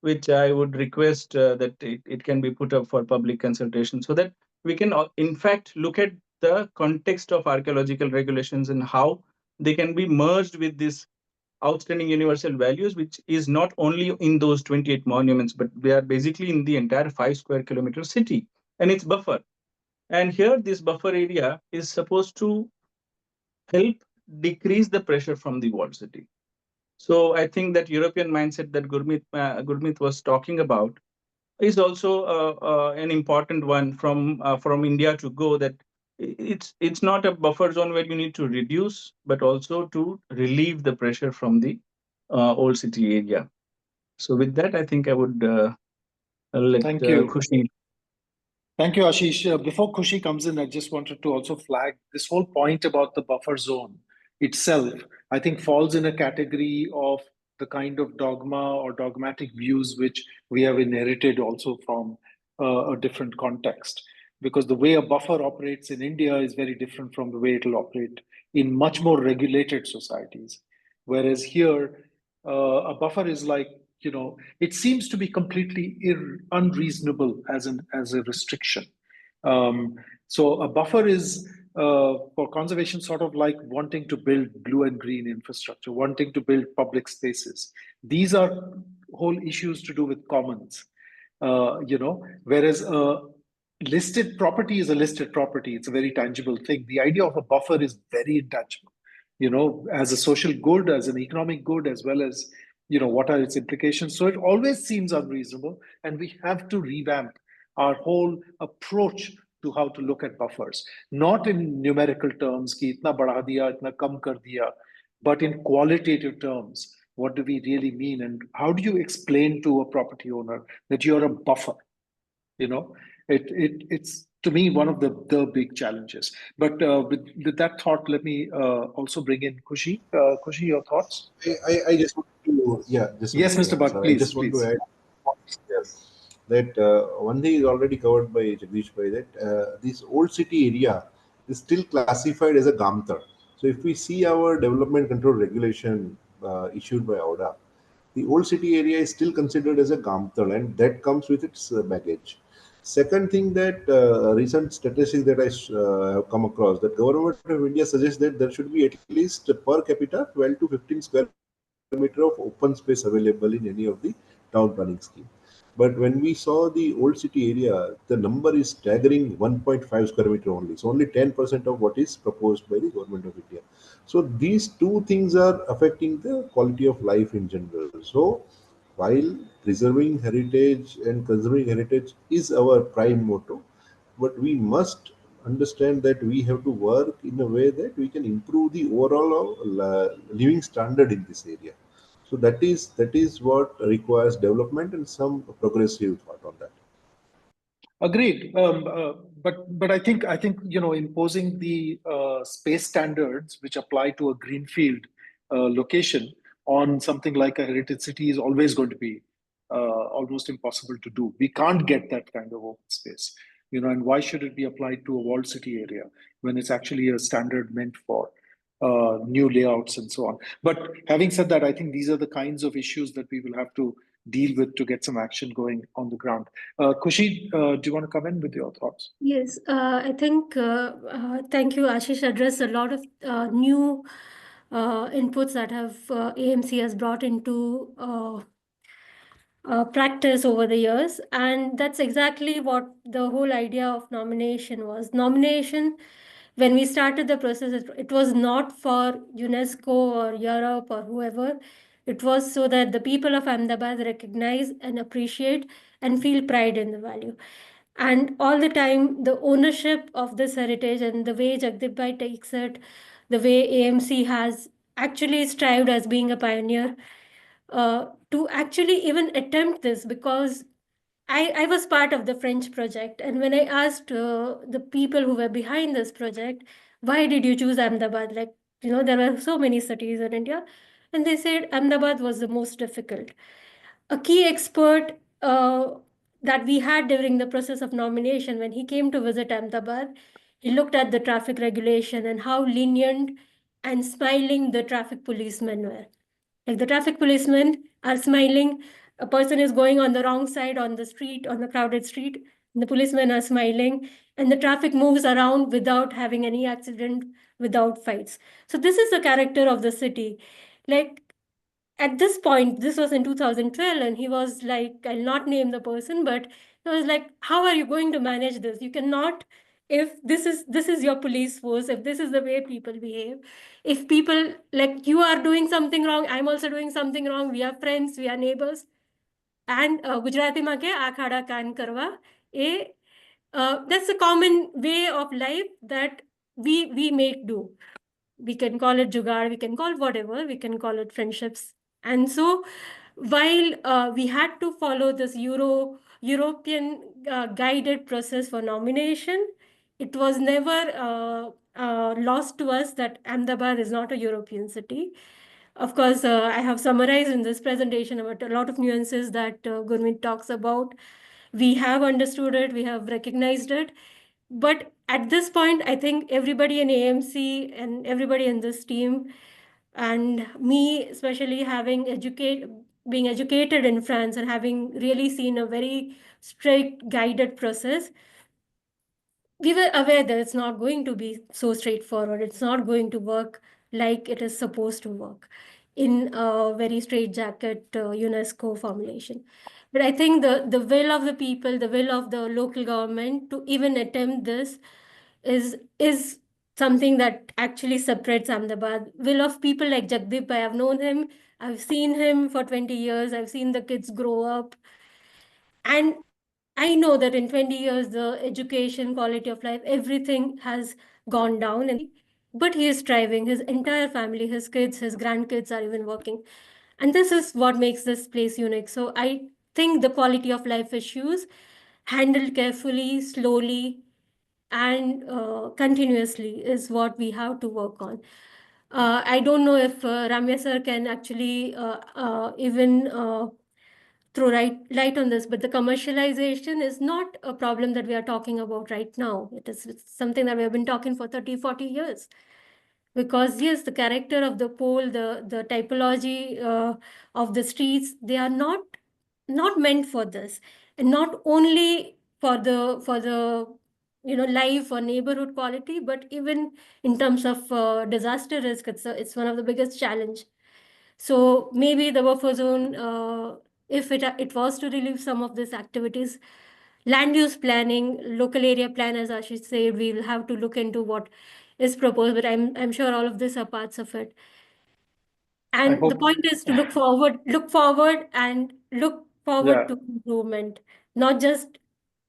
which I would request that it can be put up for public consultation so that we can, in fact, look at the context of archaeological regulations and how they can be merged with these outstanding universal values, which is not only in those 28 monuments, but they are basically in the entire 5 square kilometer city and its buffer. And here, this buffer area is supposed to help decrease the pressure from the walled city. So I think that European mindset that Gurmeet was talking about is also an important one from India to go. That it's not a buffer zone where you need to reduce, but also to relieve the pressure from the old city area. So with that, I think I would let
Thank you.
Khushi.
Thank you, Ashish. Before Khushi comes in, I just wanted to also flag this whole point about the buffer zone itself. I think falls in a category of the kind of dogma or dogmatic views which we have inherited also from a different context. Because the way a buffer operates in India is very different from the way it will operate in much more regulated societies. Whereas here, a buffer is like, it seems to be completely unreasonable as a restriction. So a buffer is for conservation sort of like wanting to build blue and green infrastructure, wanting to build public spaces. These are whole issues to do with commons, whereas listed property is a listed property. It's a very tangible thing. The idea of a buffer is very intangible, as a social good, as an economic good, as well as what are its implications. So it always seems unreasonable, and we have to revamp our whole approach to how to look at buffers, not in numerical terms ki itna बढ़ा दिया, itna kam kar diya, but in qualitative terms. What do we really mean, and how do you explain to a property owner that you're a buffer? It's to me one of the big challenges. But with that thought, let me also bring in Khushi. Khushi, your thoughts?
I just want to,
Yes, Mr. Bhatt,
sorry,
please.
I just want to add that one thing is already covered by Jagdish Bhai, that this old city area is still classified as a Gamtar. So if we see our development control regulation issued by ODA, the old city area is still considered as a Gamtal, and that comes with its baggage. Second thing, that recent statistics that I have come across, that government of India suggests that there should be at least per capita 12 to 15 square meter of open space available in any of the town planning scheme. But when we saw the old city area, the number is staggering 1.5 square meter only. So only 10% of what is proposed by the government of India. So these two things are affecting the quality of life in general. So while preserving heritage and conserving heritage is our prime motto, but we must understand that we have to work in a way that we can improve the overall living standard in this area. So that is what requires development and some progressive thought on that.
Agreed. But I think imposing the space standards which apply to a greenfield location on something like a heritage city is always going to be almost impossible to do. We can't get that kind of open space, and why should it be applied to a walled city area when it's actually a standard meant for new layouts and so on? But having said that, I think these are the kinds of issues that we will have to deal with to get some action going on the ground. Khushi, do you want to come in with your thoughts?
Yes, I think, thank you, Ashish, addressed a lot of new inputs that have AMC has brought into practice over the years. And that's exactly what the whole idea of nomination was. Nomination, when we started the process, it was not for UNESCO or Europe or whoever. It was so that the people of Ahmedabad recognize and appreciate and feel pride in the value. And all the time, the ownership of this heritage and the way Jagdip Bhai takes it, the way AMC has actually strived as being a pioneer to actually even attempt this, because I was part of the French project. And when I asked the people who were behind this project, why did you choose Ahmedabad? Like, there were so many cities in India. And they said Ahmedabad was the most difficult. A key expert that we had during the process of nomination, when he came to visit Ahmedabad, he looked at the traffic regulation and how lenient and smiling the traffic policemen were. Like, the traffic policemen are smiling. A person is going on the wrong side on the street, on the crowded street, and the policemen are smiling, and the traffic moves around without having any accident, without fights. So this is the character of the city. Like, at this point, this was in 2012, and he was like, I'll not name the person, but he was like, how are you going to manage this? You cannot, if this is your police force, if this is the way people behave, if people, like, you are doing something wrong, I'm also doing something wrong, we are friends, we are neighbors. And Gujarati માં કે આ ખાડા કાન કરવા, that's a common way of life that we make do. We can call it jugaad, we can call whatever, we can call it friendships. And so while we had to follow this European guided process for nomination, it was never lost to us that Ahmedabad is not a European city. Of course, I have summarized in this presentation about a lot of nuances that Gurmeet talks about. We have understood it, we have recognized it. But at this point, I think everybody in AMC and everybody in this team, and me especially, being educated in France and having really seen a very strict guided process, we were aware that it's not going to be so straightforward. It's not going to work like it is supposed to work in a very straitjacket UNESCO formulation. But I think the will of the people, the will of the local government to even attempt this is something that actually separates Ahmedabad. Will of people like Jagdip, I have known him, I've seen him for 20 years, I've seen the kids grow up. And I know that in 20 years, the education, quality of life, everything has gone down. But he is striving. His entire family, his kids, his grandkids are even working. And this is what makes this place unique. So I think the quality of life issues, handled carefully, slowly, and continuously, is what we have to work on. I don't know if Ramya sir can actually even throw light on this, but the commercialization is not a problem that we are talking about right now. It's something that we have been talking for 30, 40 years. Because yes, the character of the pole, the typology of the streets, they are not meant for this. And not only for the life or neighborhood quality, but even in terms of disaster risk, it's one of the biggest challenge. So maybe the buffer zone, if it was to relieve some of these activities, land use planning, local area plan, as Ashish said, we will have to look into what is proposed. But I'm sure all of these are parts of it. And the point is to look forward and look forward
Yeah.
to improvement, not just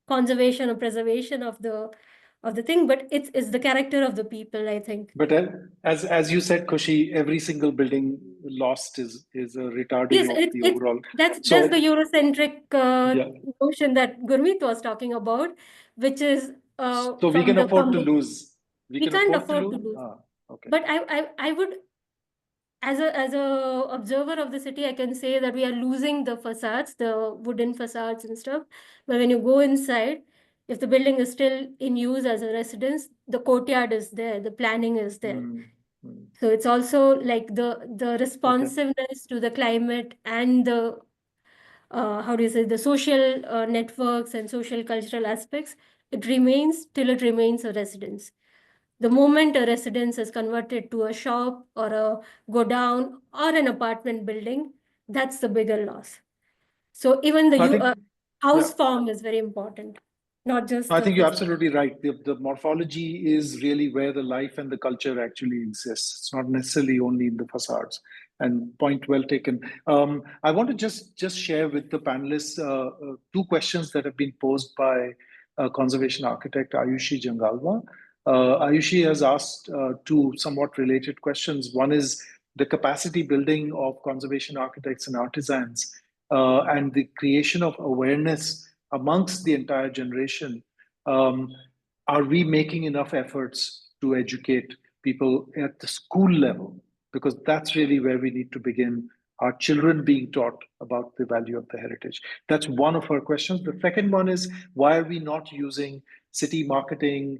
conservation or preservation of the of the thing, but it's the character of the people, I think.
But as you said, Khushi, every single building lost is a retarding
Yes,
of the
it's
overall.
that's
So
the Eurocentric
yeah,
notion that Gurmeet was talking about, which is
so we can afford to
from
lose. We
we
can
can't
afford to
afford to
lose.
lose.
Ah, okay.
But I would, as a observer of the city, I can say that we are losing the facades, the wooden facades and stuff. But when you go inside, if the building is still in use as a residence, the courtyard is there, the planning is there.
Mm, mm.
So it's also like the
Okay.
responsiveness to the climate and the how do you say, the social networks and social cultural aspects. It remains till it remains a residence. The moment a residence is converted to a shop or a go down or an apartment building, that's the bigger loss. So even the
I think, yeah.
house form is very important, not just
I
the
think you're
physical.
absolutely right. The morphology is really where the life and the culture actually exists. It's not necessarily only in the facades. And point well taken. I want to just share with the panelists two questions that have been posed by conservation architect Ayushi Jangalwa. Ayushi has asked two somewhat related questions. One is the capacity building of conservation architects and artisans and the creation of awareness amongst the entire generation. um, are we making enough efforts to educate people at the school level? Because that's really where we need to begin. Our children being taught about the value of the heritage. That's one of our questions. The second one is, why are we not using city marketing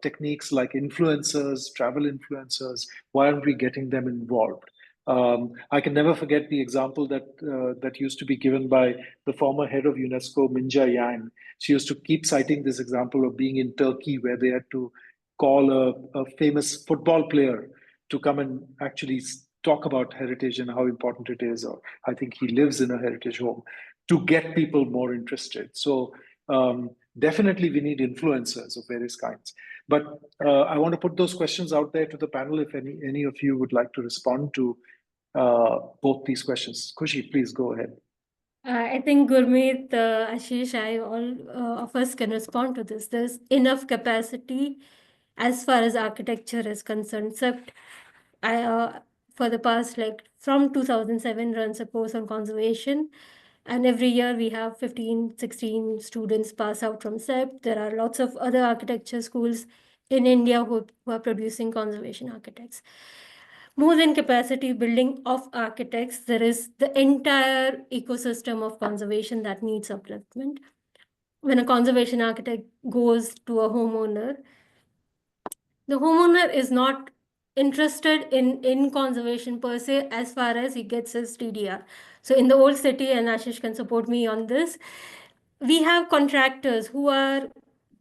techniques like influencers, travel influencers? Why aren't we getting them involved? I can never forget the example that used to be given by the former head of UNESCO, Minja Yang. She used to keep citing this example of being in Turkey, where they had to call a famous football player to come and actually talk about heritage and how important it is. Or I think he lives in a heritage home, to get people more interested. So definitely we need influencers of various kinds. But I want to put those questions out there to the panel if any of you would like to respond to both these questions. Khushi, please go ahead.
I think Gurmeet, Ashish, all of us can respond to this. There's enough capacity as far as architecture is concerned. Except I, for the past, like from 2007, runs a course on conservation. And every year we have 15, 16 students pass out from SEPT. There are lots of other architecture schools in India who are producing conservation architects. More than capacity building of architects, there is the entire ecosystem of conservation that needs upliftment. When a conservation architect goes to a homeowner, the homeowner is not interested in conservation per se as far as he gets his TDR. So in the old city, and Ashish can support me on this, we have contractors who are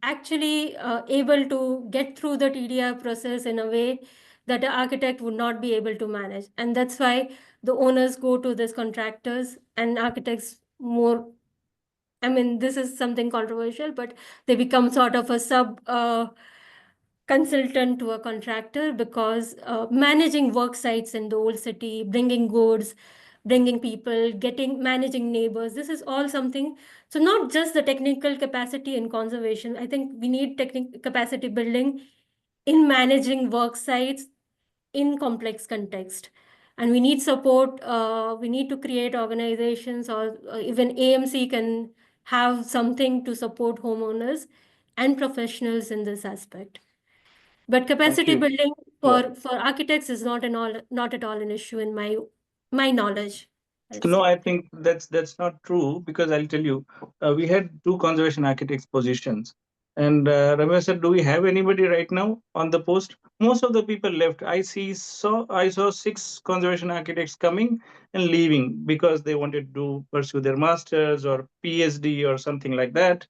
actually able to get through the TDR process in a way that an architect would not be able to manage. And that's why the owners go to these contractors and architects more. I mean, this is something controversial, but they become sort of a sub consultant to a contractor, because managing work sites in the old city, bringing goods, bringing people, managing neighbors, this is all something. So not just the technical capacity in conservation, I think we need capacity building in managing work sites in complex context. And we need support. We need to create organizations, or even AMC can have something to support homeowners and professionals in this aspect. But capacity building for architects is not at all an issue in my knowledge, I'll
No,
say.
I think that's not true, because I'll tell you, we had two conservation architects positions, and Ramya said, "Do we have anybody right now on the post?" Most of the people left. I saw six conservation architects coming and leaving because they wanted to pursue their masters or PhD or something like that.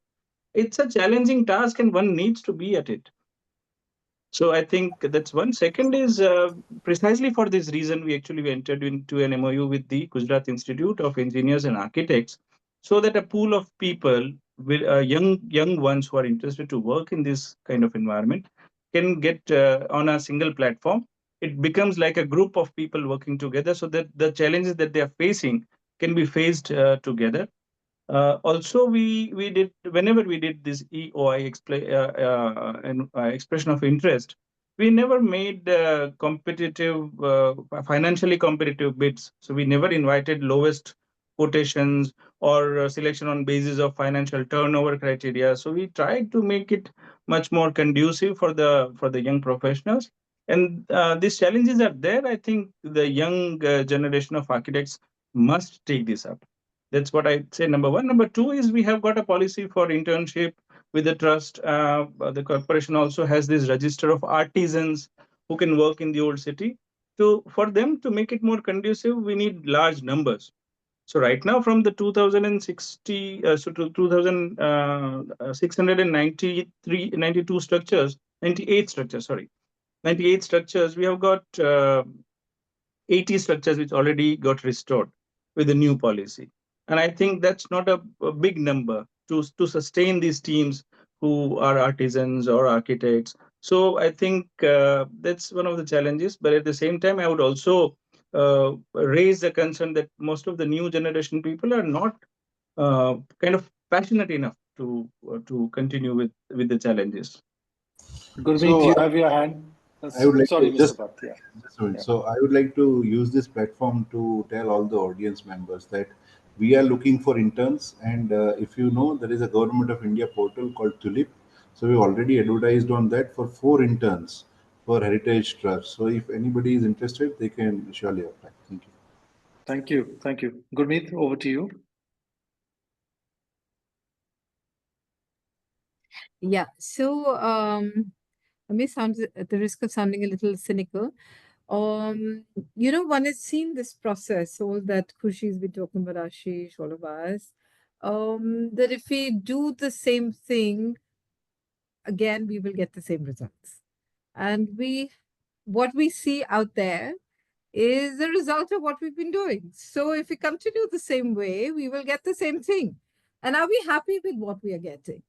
It's a challenging task, and one needs to be at it. So I think that's one. Second is precisely for this reason we actually entered into an MOU with the Gujarat Institute of Engineers and Architects, so that a pool of people, with young ones who are interested to work in this kind of environment, can get on a single platform. It becomes like a group of people working together, so that the challenges that they are facing can be faced together. Also, we did whenever we did this EOI expression of interest, we never made competitive, financially competitive bids. So we never invited lowest quotations or selection on basis of financial turnover criteria. So we tried to make it much more conducive for the young professionals. And these challenges are there. I think the young generation of architects must take this up. That's what I say. Number one. Number two is we have got a policy for internship with the trust. The corporation also has this register of artisans who can work in the old city. So for them to make it more conducive, we need large numbers. So right now, from the 2060, so to 2693, 92 structures, 98 structures, sorry, 98 structures, we have got 80 structures which already got restored with the new policy. And I think that's not a big number to sustain these teams who are artisans or architects. So I think that's one of the challenges. But at the same time, I would also raise the concern that most of the new generation people are not kind of passionate enough to continue with the challenges.
Gurmeet,
So
you have your hand.
I would like
Sorry,
to
Mr. Bhatt. Yeah.
just a minute.
Yeah.
So I would like to use this platform to tell all the audience members that we are looking for interns, and if you know, there is a Government of India portal called Tulip. So we already advertised on that for 4 interns for Heritage Trust. So if anybody is interested, they can surely apply. Thank you.
Thank you. Thank you. Gurmeet, over to you.
Yeah. So I may sound at the risk of sounding a little cynical. One has seen this process, all that Khushi's been talking about, Ashish, all of us, that if we do the same thing again, we will get the same results. And what we see out there is the result of what we've been doing. So if we continue the same way, we will get the same thing. And are we happy with what we are getting?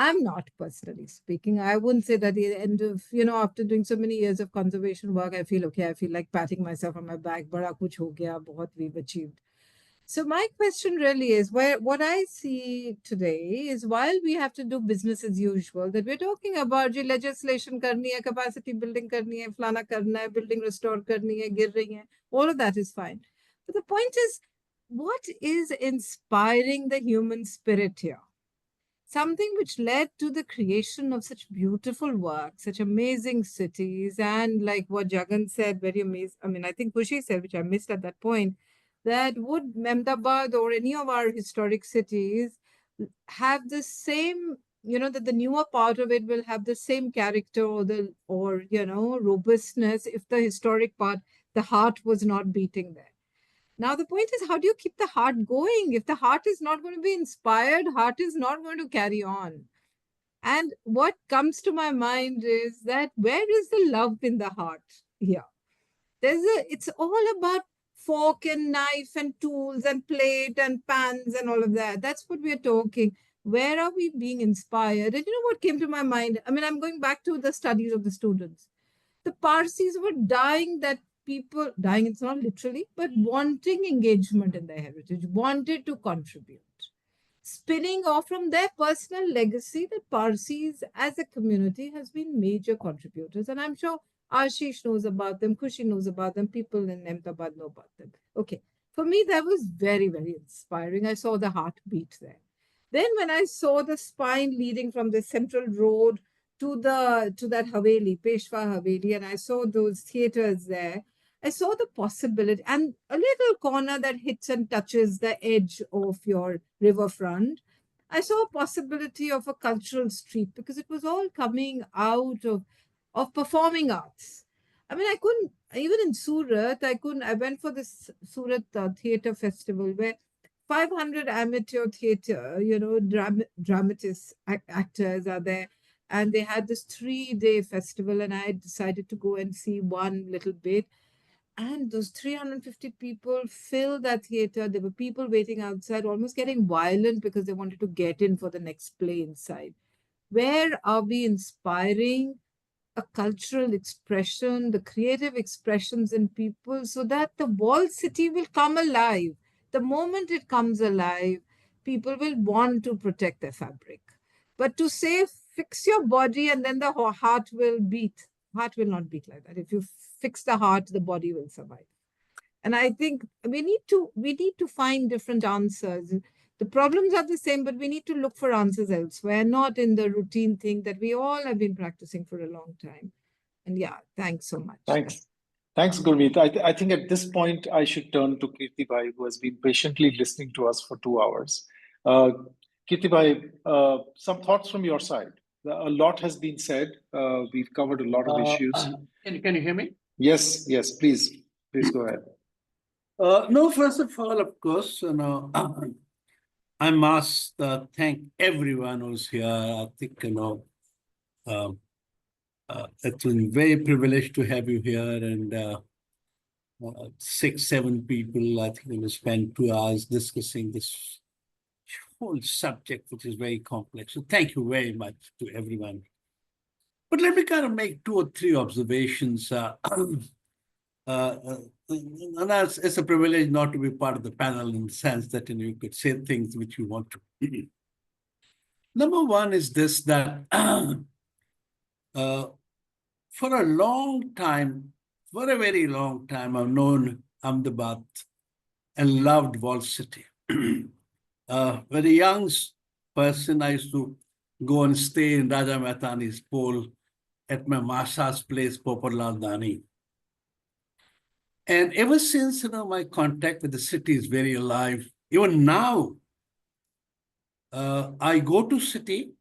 I'm not, personally speaking. I wouldn't say that at the end of, after doing so many years of conservation work, I feel okay. I feel like patting myself on my back. Bada kuch ho gaya, bahut we've achieved. So my question really is, what I see today is, while we have to do business as usual, that we're talking about ji legislation karni hai, capacity building karni hai, flana karna hai, building restore karni hai, gir rahi hai, all of that is fine. But the point is, what is inspiring the human spirit here? Something which led to the creation of such beautiful work, such amazing cities, and like what Jagan said, very amazing. I mean, I think Khushi said, which I missed at that point, that would Mehmedabad or any of our historic cities have the same, that the newer part of it will have the same character or robustness if the historic part, the heart was not beating there. Now, the point is, how do you keep the heart going? If the heart is not going to be inspired, heart is not going to carry on. And what comes to my mind is that where is the love in the heart here? It's all about fork and knife and tools and plate and pans and all of that. That's what we're talking. Where are we being inspired? And you know what came to my mind? I mean, I'm going back to the studies of the students. The Parsis were dying, that people dying, it's not literally, but wanting engagement in their heritage, wanted to contribute. Spinning off from their personal legacy, the Parsis as a community has been major contributors. And I'm sure Ashish knows about them, Khushi knows about them, people in Ahmedabad know about them. Okay. For me, that was very, very inspiring. I saw the heartbeat there. Then when I saw the spine leading from the central road to that Haveli, Peshwa Haveli, and I saw those theaters there, I saw the possibility, and a little corner that hits and touches the edge of your riverfront. I saw a possibility of a cultural street, because it was all coming out of performing arts. I mean, I couldn't, even in Surat, I went for this Surat theatre festival where 500 amateur theatre, dramatists, actors are there. And they had this 3-day festival, and I decided to go and see one little bit. And those 350 people filled that theater. There were people waiting outside, almost getting violent because they wanted to get in for the next play inside. Where are we inspiring a cultural expression, the creative expressions in people, so that the walled city will come alive? The moment it comes alive, people will want to protect their fabric. But to say fix your body and then the heart will beat, heart will not beat like that. If you fix the heart, the body will survive. And I think we need to find different answers. The problems are the same, but we need to look for answers elsewhere, not in the routine thing that we all have been practicing for a long time. And yeah, thanks so much.
Thanks. Thanks, Gurmeet. I think at this point, I should turn to Kirti Bhai, who has been patiently listening to us for 2 hours. Kirti Bhai, some thoughts from your side. A lot has been said. We've covered a lot of issues.
Can you hear me?
Yes, yes, please. Please go ahead.
No, first of all, of course, I must thank everyone who's here. I think, it's been very privileged to have you here, and 6, 7 people, I think we will spend 2 hours discussing this whole subject, which is very complex. So thank you very much to everyone. But let me kind of make 2 or 3 observations. And it's a privilege not to be part of the panel in the sense that you could say things which you want to. Number one is this, that for a long time, for a very long time, I've known Ahmedabad and loved Wall City. When a young person, I used to go and stay in Raja Mehtani's pool at my Masha's place, Poparlal Dani. And ever since, my contact with the city is very alive. Even now, I go to city,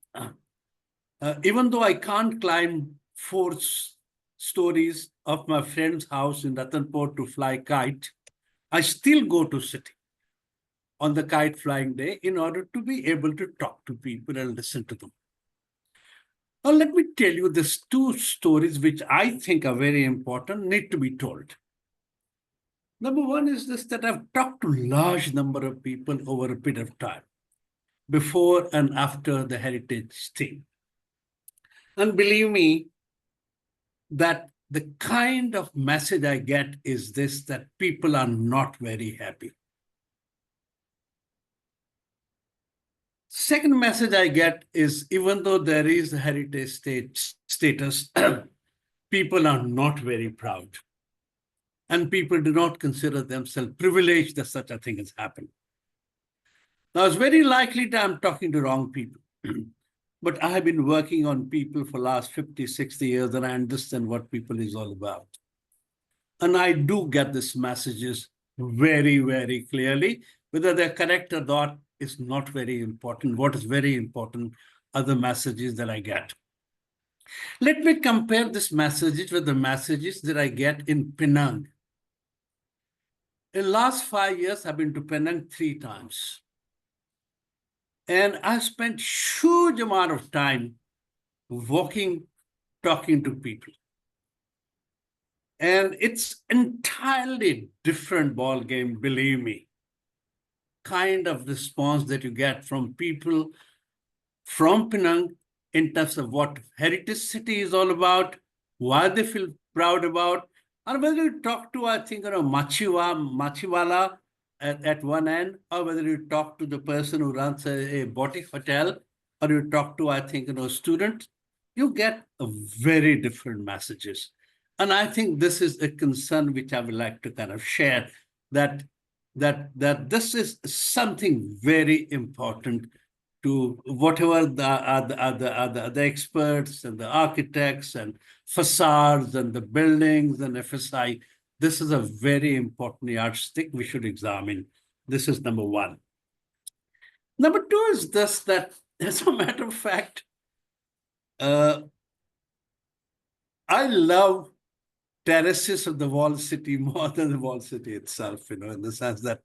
even though I can't climb 4 stories of my friend's house in Ratanpur to fly kite, I still go to city on the kite flying day in order to be able to talk to people and listen to them. Now, let me tell you these 2 stories which I think are very important, need to be told. Number one is this, that I've talked to a large number of people over a period of time, before and after the heritage thing. And believe me, that the kind of message I get is this, that people are not very happy. Second message I get is, even though there is a heritage status, people are not very proud. And people do not consider themselves privileged that such a thing has happened. Now, it's very likely that I'm talking to wrong people. But I have been working on people for the last 50, 60 years, and I understand what people is all about. And I do get these messages very, very clearly. Whether they're correct or not is not very important. What is very important are the messages that I get. Let me compare these messages with the messages that I get in Penang. In the last 5 years, I've been to Penang 3 times. And I spent huge amount of time walking, talking to people. And it's entirely different ball game, believe me. Kind of response that you get from people from Penang in terms of what heritage city is all about, why they feel proud about, or whether you talk to, I think, Machiwala at one end, or whether you talk to the person who runs a boutique hotel, or you talk to, I think, student, you get very different messages. And I think this is a concern which I would like to kind of share, that this is something very important to whatever the experts and the architects and facades and the buildings and FSI. This is a very important yardstick we should examine. This is number one. Number two is this, that as a matter of fact, I love terraces of the walled city more than the walled city itself, in the sense that,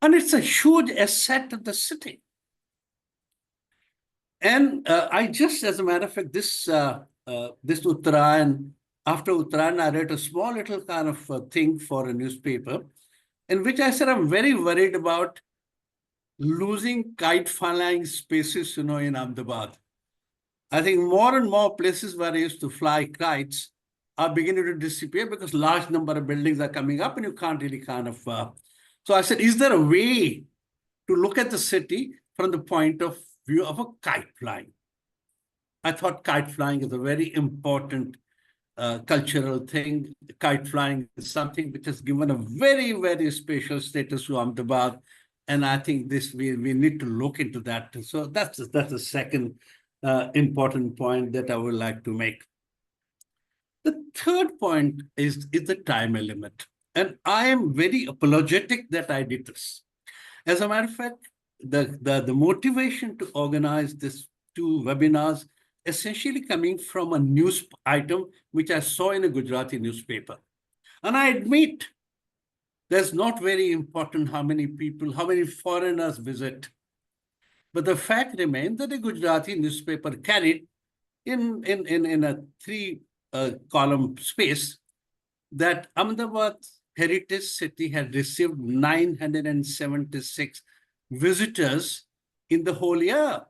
and it's a huge asset of the city. And I just, as a matter of fact, this Uttarayan, after Uttarayan, I read a small little kind of thing for a newspaper, in which I said, I'm very worried about losing kite flying spaces, in Ahmedabad. I think more and more places where I used to fly kites are beginning to disappear because large number of buildings are coming up and you can't really kind of... So I said, is there a way
to look at the city from the point of view of a kite flying. I thought kite flying is a very important cultural thing. Kite flying is something which has given a very, very special status to Ahmedabad. And I think this we need to look into that. So that's the second important point that I would like to make. The third point is the time element. And I am very apologetic that I did this. As a matter of fact, the motivation to organize these two webinars essentially coming from a news item which I saw in a Gujarati newspaper. And I admit that's not very important how many people, how many foreigners visit. But the fact remains that a Gujarati newspaper carried in a three-column space that Ahmedabad Heritage City had received 976 visitors in the whole year.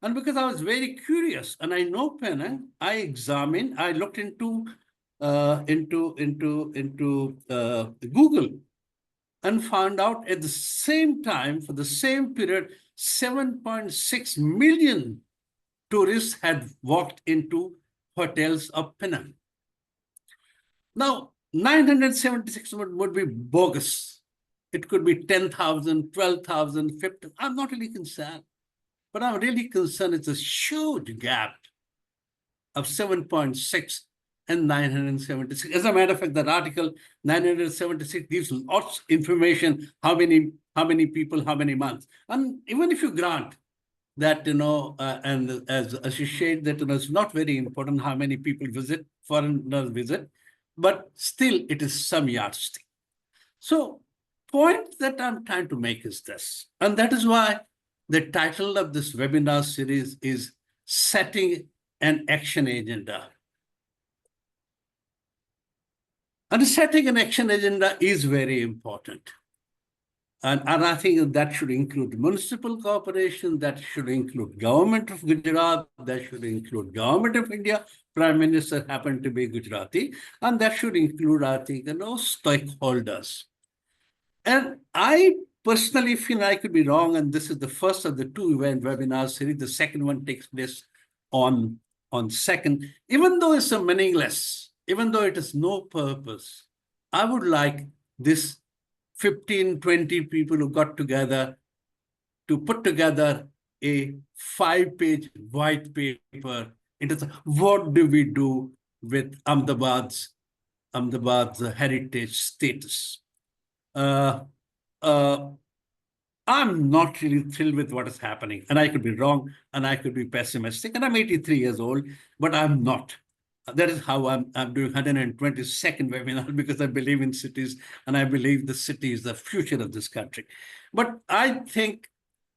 And because I was very curious, and I know Penang, I looked into Google and found out at the same time, for the same period, 7.6 million tourists had walked into hotels of Penang. Now, 976 would be bogus. It could be 10,000, 12,000, 15,000. I'm not really concerned. But I'm really concerned it's a huge gap of 7.6 and 976. As a matter of fact, that article 976 gives lots of information, how many people, how many months. And even if you grant that, and as Ashish said, that it's not very important how many people visit, foreigners visit, but still it is some yardstick. So point that I'm trying to make is this, and that is why the title of this webinar series is Setting an Action Agenda. And setting an action agenda is very important. And I think that should include municipal corporation, that should include government of Gujarat, that should include government of India. Prime Minister happened to be Gujarati, and that should include, I think, stakeholders. And I personally feel I could be wrong, and this is the first of the two webinar series. The second one takes place on 2nd. Even though it's meaningless, even though it has no purpose, I would like this 15, 20 people who got together to put together a 5-page white paper into what do we do with Ahmedabad's heritage status. I'm not really thrilled with what is happening, and I could be wrong, and I could be pessimistic, and I'm 83 years old, but I'm not. That is how I'm doing 122nd webinar, because I believe in cities, and I believe the city is the future of this country. But I think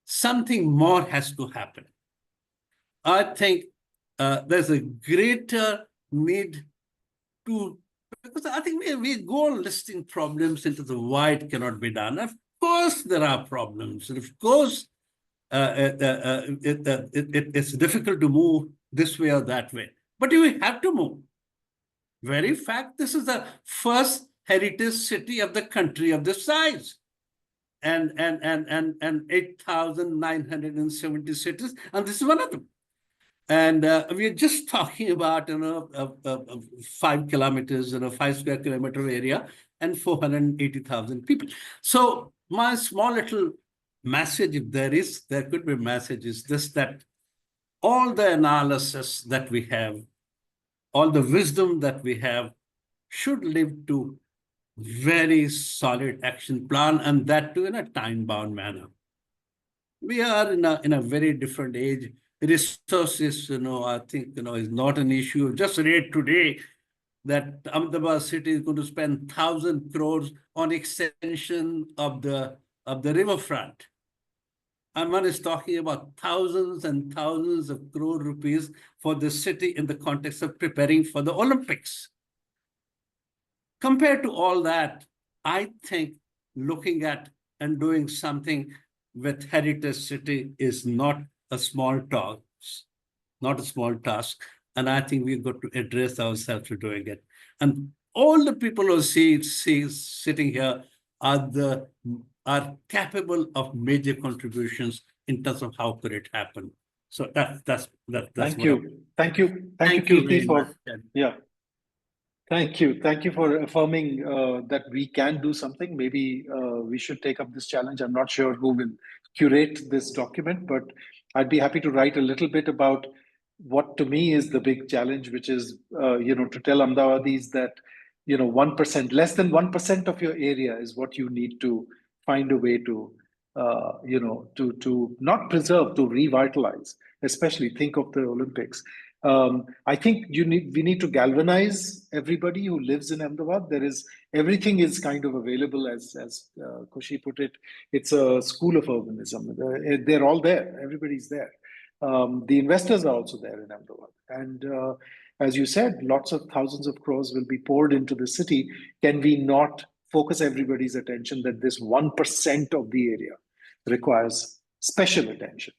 something more has to happen. I think there's a greater need to, because I think we go listing problems into the why it cannot be done. Of course, there are problems. And of course, it's difficult to move this way or that way. But you have to move. Very fact, this is the first heritage city of the country of this size. And 8,970 cities, and this is one of them. And we are just talking about 5 kilometers, 5 square kilometer area, and 480,000 people. So my small little message, if there could be a message, is this: that all the analysis that we have, all the wisdom that we have, should lead to very solid action plan, and that too in a time-bound manner. We are in a very different age. Resources, I think, is not an issue. Just read today that Ahmedabad city is going to spend 1,000 crores on extension of the riverfront. And one is talking about thousands and thousands of crore rupees for the city in the context of preparing for the Olympics. Compared to all that, I think looking at and doing something with Heritage City is not a small task, not a small task. And I think we've got to address ourselves to doing it. And all the people who see sitting here are are capable of major contributions in terms of how could it happen. So that's
Thank
what
you. Thank you. Thank you,
Thank you
Kirti,
very much.
for yeah. Thank you. Thank you for affirming that we can do something. Maybe we should take up this challenge. I'm not sure who will curate this document, but I'd be happy to write a little bit about what to me is the big challenge, which is, to tell Ahmedabadis that, 1%, less than 1% of your area is what you need to find a way to, to not preserve, to revitalize, especially think of the Olympics. I think we need to galvanize everybody who lives in Ahmedabad. Everything is kind of available, as Khushi put it. It's a school of urbanism. They're all there. Everybody's there. The investors are also there in Ahmedabad, and as you said, lots of thousands of crores will be poured into the city. Can we not focus everybody's attention that this 1% of the area requires special attention?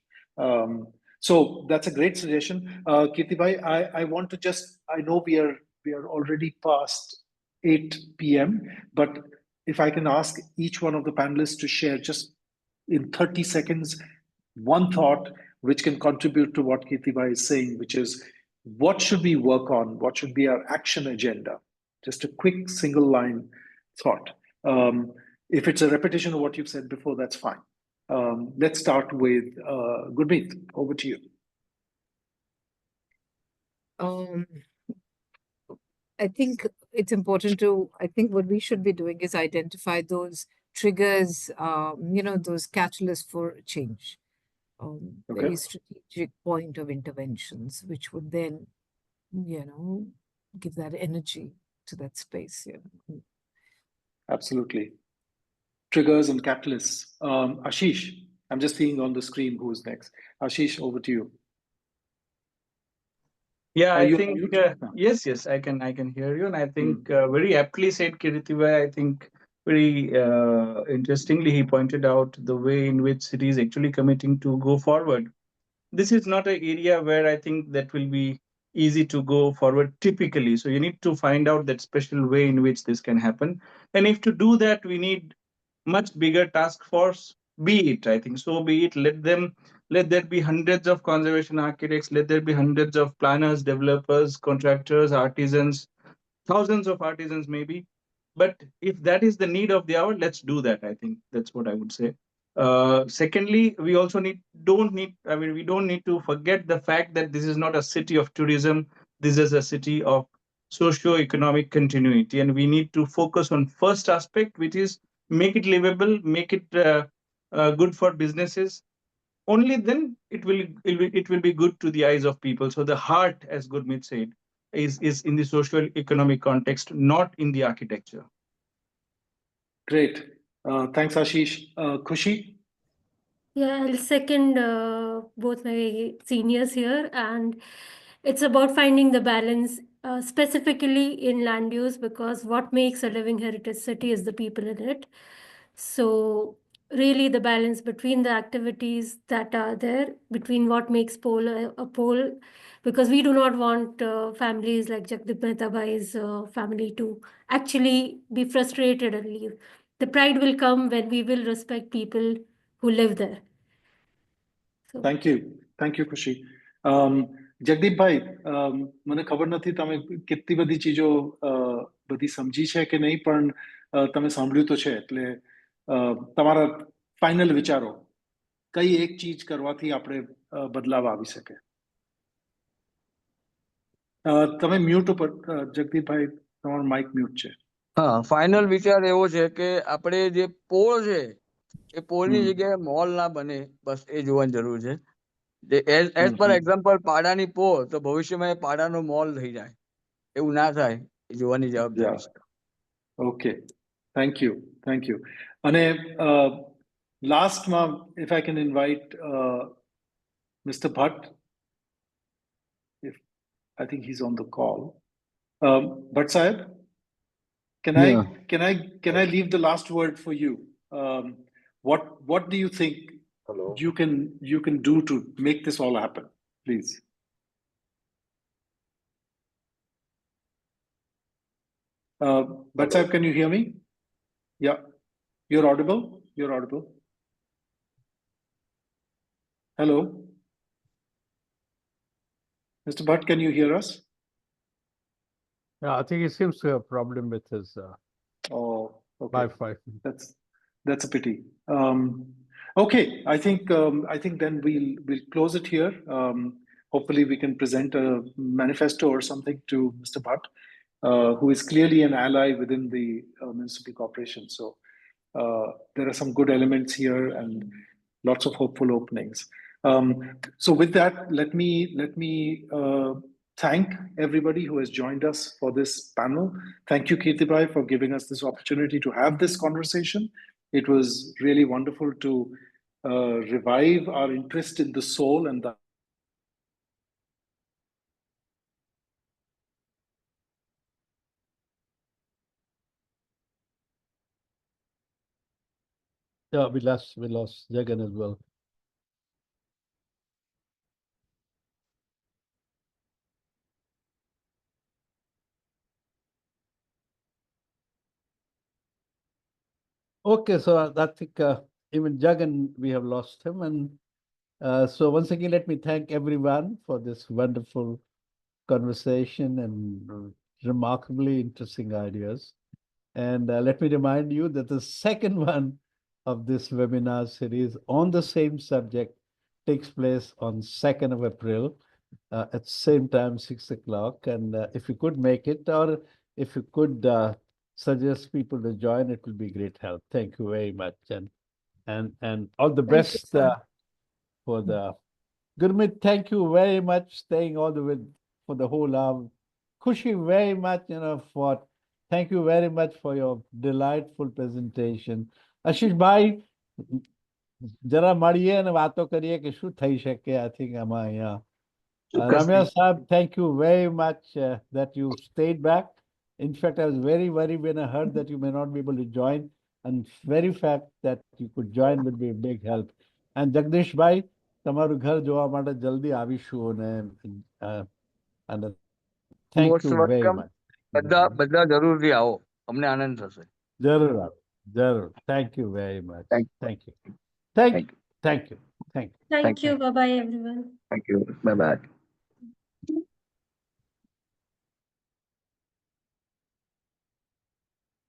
So that's a great suggestion. Kirtibhai, I want to I know we are already past 8 p.m., but if I can ask each one of the panelists to share just in 30 seconds, one thought which can contribute to what Kirtibhai is saying, which is what should we work on? What should be our action agenda? Just a quick single line thought. If it's a repetition of what you've said before, that's fine. Let's start with Gurmeet. Over to you.
I think it's important I think what we should be doing is identify those triggers, those catalysts for change. Very strategic point of interventions, which would then, give that energy to that space.
Absolutely. Triggers and catalysts. Ashish, I'm just seeing on the screen who's next. Ashish, over to you.
Yeah, I think yes, I can hear you, and I think very aptly said, Kirtibhai. I think very interestingly he pointed out the way in which city is actually committing to go forward. This is not an area where I think that will be easy to go forward typically. So you need to find out that special way in which this can happen, and if to do that we need much bigger task force. Be it, I think so. Be it. Let there be hundreds of conservation architects. Let there be hundreds of planners, developers, contractors, artisans, thousands of artisans maybe. But if that is the need of the hour, let's do that. I think that's what I would say. Secondly, we also we don't need to forget the fact that this is not a city of tourism. This is a city of socio-economic continuity, and we need to focus on first aspect, which is make it livable, make it good for businesses. Only then it will be good to the eyes of people. So the heart, as Gurmeet said, is in the social economic context, not in the architecture.
Great. Thanks, Ashish. Khushi?
Yeah, I'll second both my seniors here, and it's about finding the balance, specifically in land use, because what makes a living heritage city is the people in it. So really the balance between the activities that are there, between what makes pole a pole, because we do not want families like Jagdip Mehta Bhai's family to actually be frustrated and leave. The pride will come when we will respect people who live there. So.
Thank you, Khushi. Jagdeep Bhai, મને ખબર નથી તમે કેટલી બધી ચીજો બધી સમજી છે કે નહીં, પણ તમે સાંભળ્યું તો છે, એટલે તમારા ફાઇનલ વિચારો, કઈ એક ચીજ કરવાથી આપણે બદલાવ આવી શકે? તમે મ્યુટ ઉપર, જગદીપ ભાઈ, તમારો માઇક મ્યુટ છે.
ફાઇનલ વિચાર એવો છે કે આપણે જે પોળ છે એ પોળની જગ્યાએ મોલ ના બને, બસ એ જોવાની જરૂર છે. એઝ પર એક્ઝામ્પલ પાડાની પોળ, તો ભવિષ્યમાં એ પાડાનો મોલ થઈ જાય, એવું ના થાય, એ જોવાની જવાબદારી છે.
Okay, thank you. અને લાસ્ટમાં, if I can invite Mr. Bhatt, I think he's on the call. Bhatt Sahib, can I leave the last word for you? What do you think you can do to make this all happen, please? Bhatt Sahib, can you hear me? Yeah, you're audible. you're audible. Hello. Mr. Bhatt, can you hear us?
Yeah, I think he seems to have a problem with his
Oh, okay.
Wi-Fi.
That's a pity. Okay, I think then we'll close it here. Hopefully, we can present a manifesto or something to Mr. Bhatt, who is clearly an ally within the municipal corporation. So there are some good elements here and lots of hopeful openings. So with that, let me thank everybody who has joined us for this panel. Thank you, Kirtibai, for giving us this opportunity to have this conversation. It was really wonderful to revive our interest in the soul and the
Yeah, we lost Jagan as well. Okay, so I think even Jagan, we have lost him. And so once again, let me thank everyone for this wonderful conversation and remarkably interesting ideas. And let me remind you that the second one of this webinar series on the same subject takes place on 2nd of April at the same time, 6 o'clock. And if you could make it, or if you could suggest people to join, it will be great help. Thank you very much. And all the
Thank you,
best
sir.
for the Gurmeet, thank you very much, staying all the way for the whole hour. Khushi, very much, for thank you very much for your delightful presentation. Ashish bhai, જરા મળીએ અને વાતો કરીએ કે શું થઈ શકે I think આમાં અહીંયા. Ramya Saab, thank you very much that you stayed back. In fact, I was very worried when I heard that you may not be able to join. And very fact that you could join would be a big help. And Jagdish bhai, તમારું ઘર જોવા માટે જલ્દી આવીશું and thank
most
you very
welcome.
much.
બધા જરૂરથી આવો, અમને આનંદ થશે.
જરૂર આવો, જરૂર. Thank you very much.
Thank you.
Thank you. Thank you. Thank you.
Thank you. Bye-bye, everyone.
Thank you. Bye bye.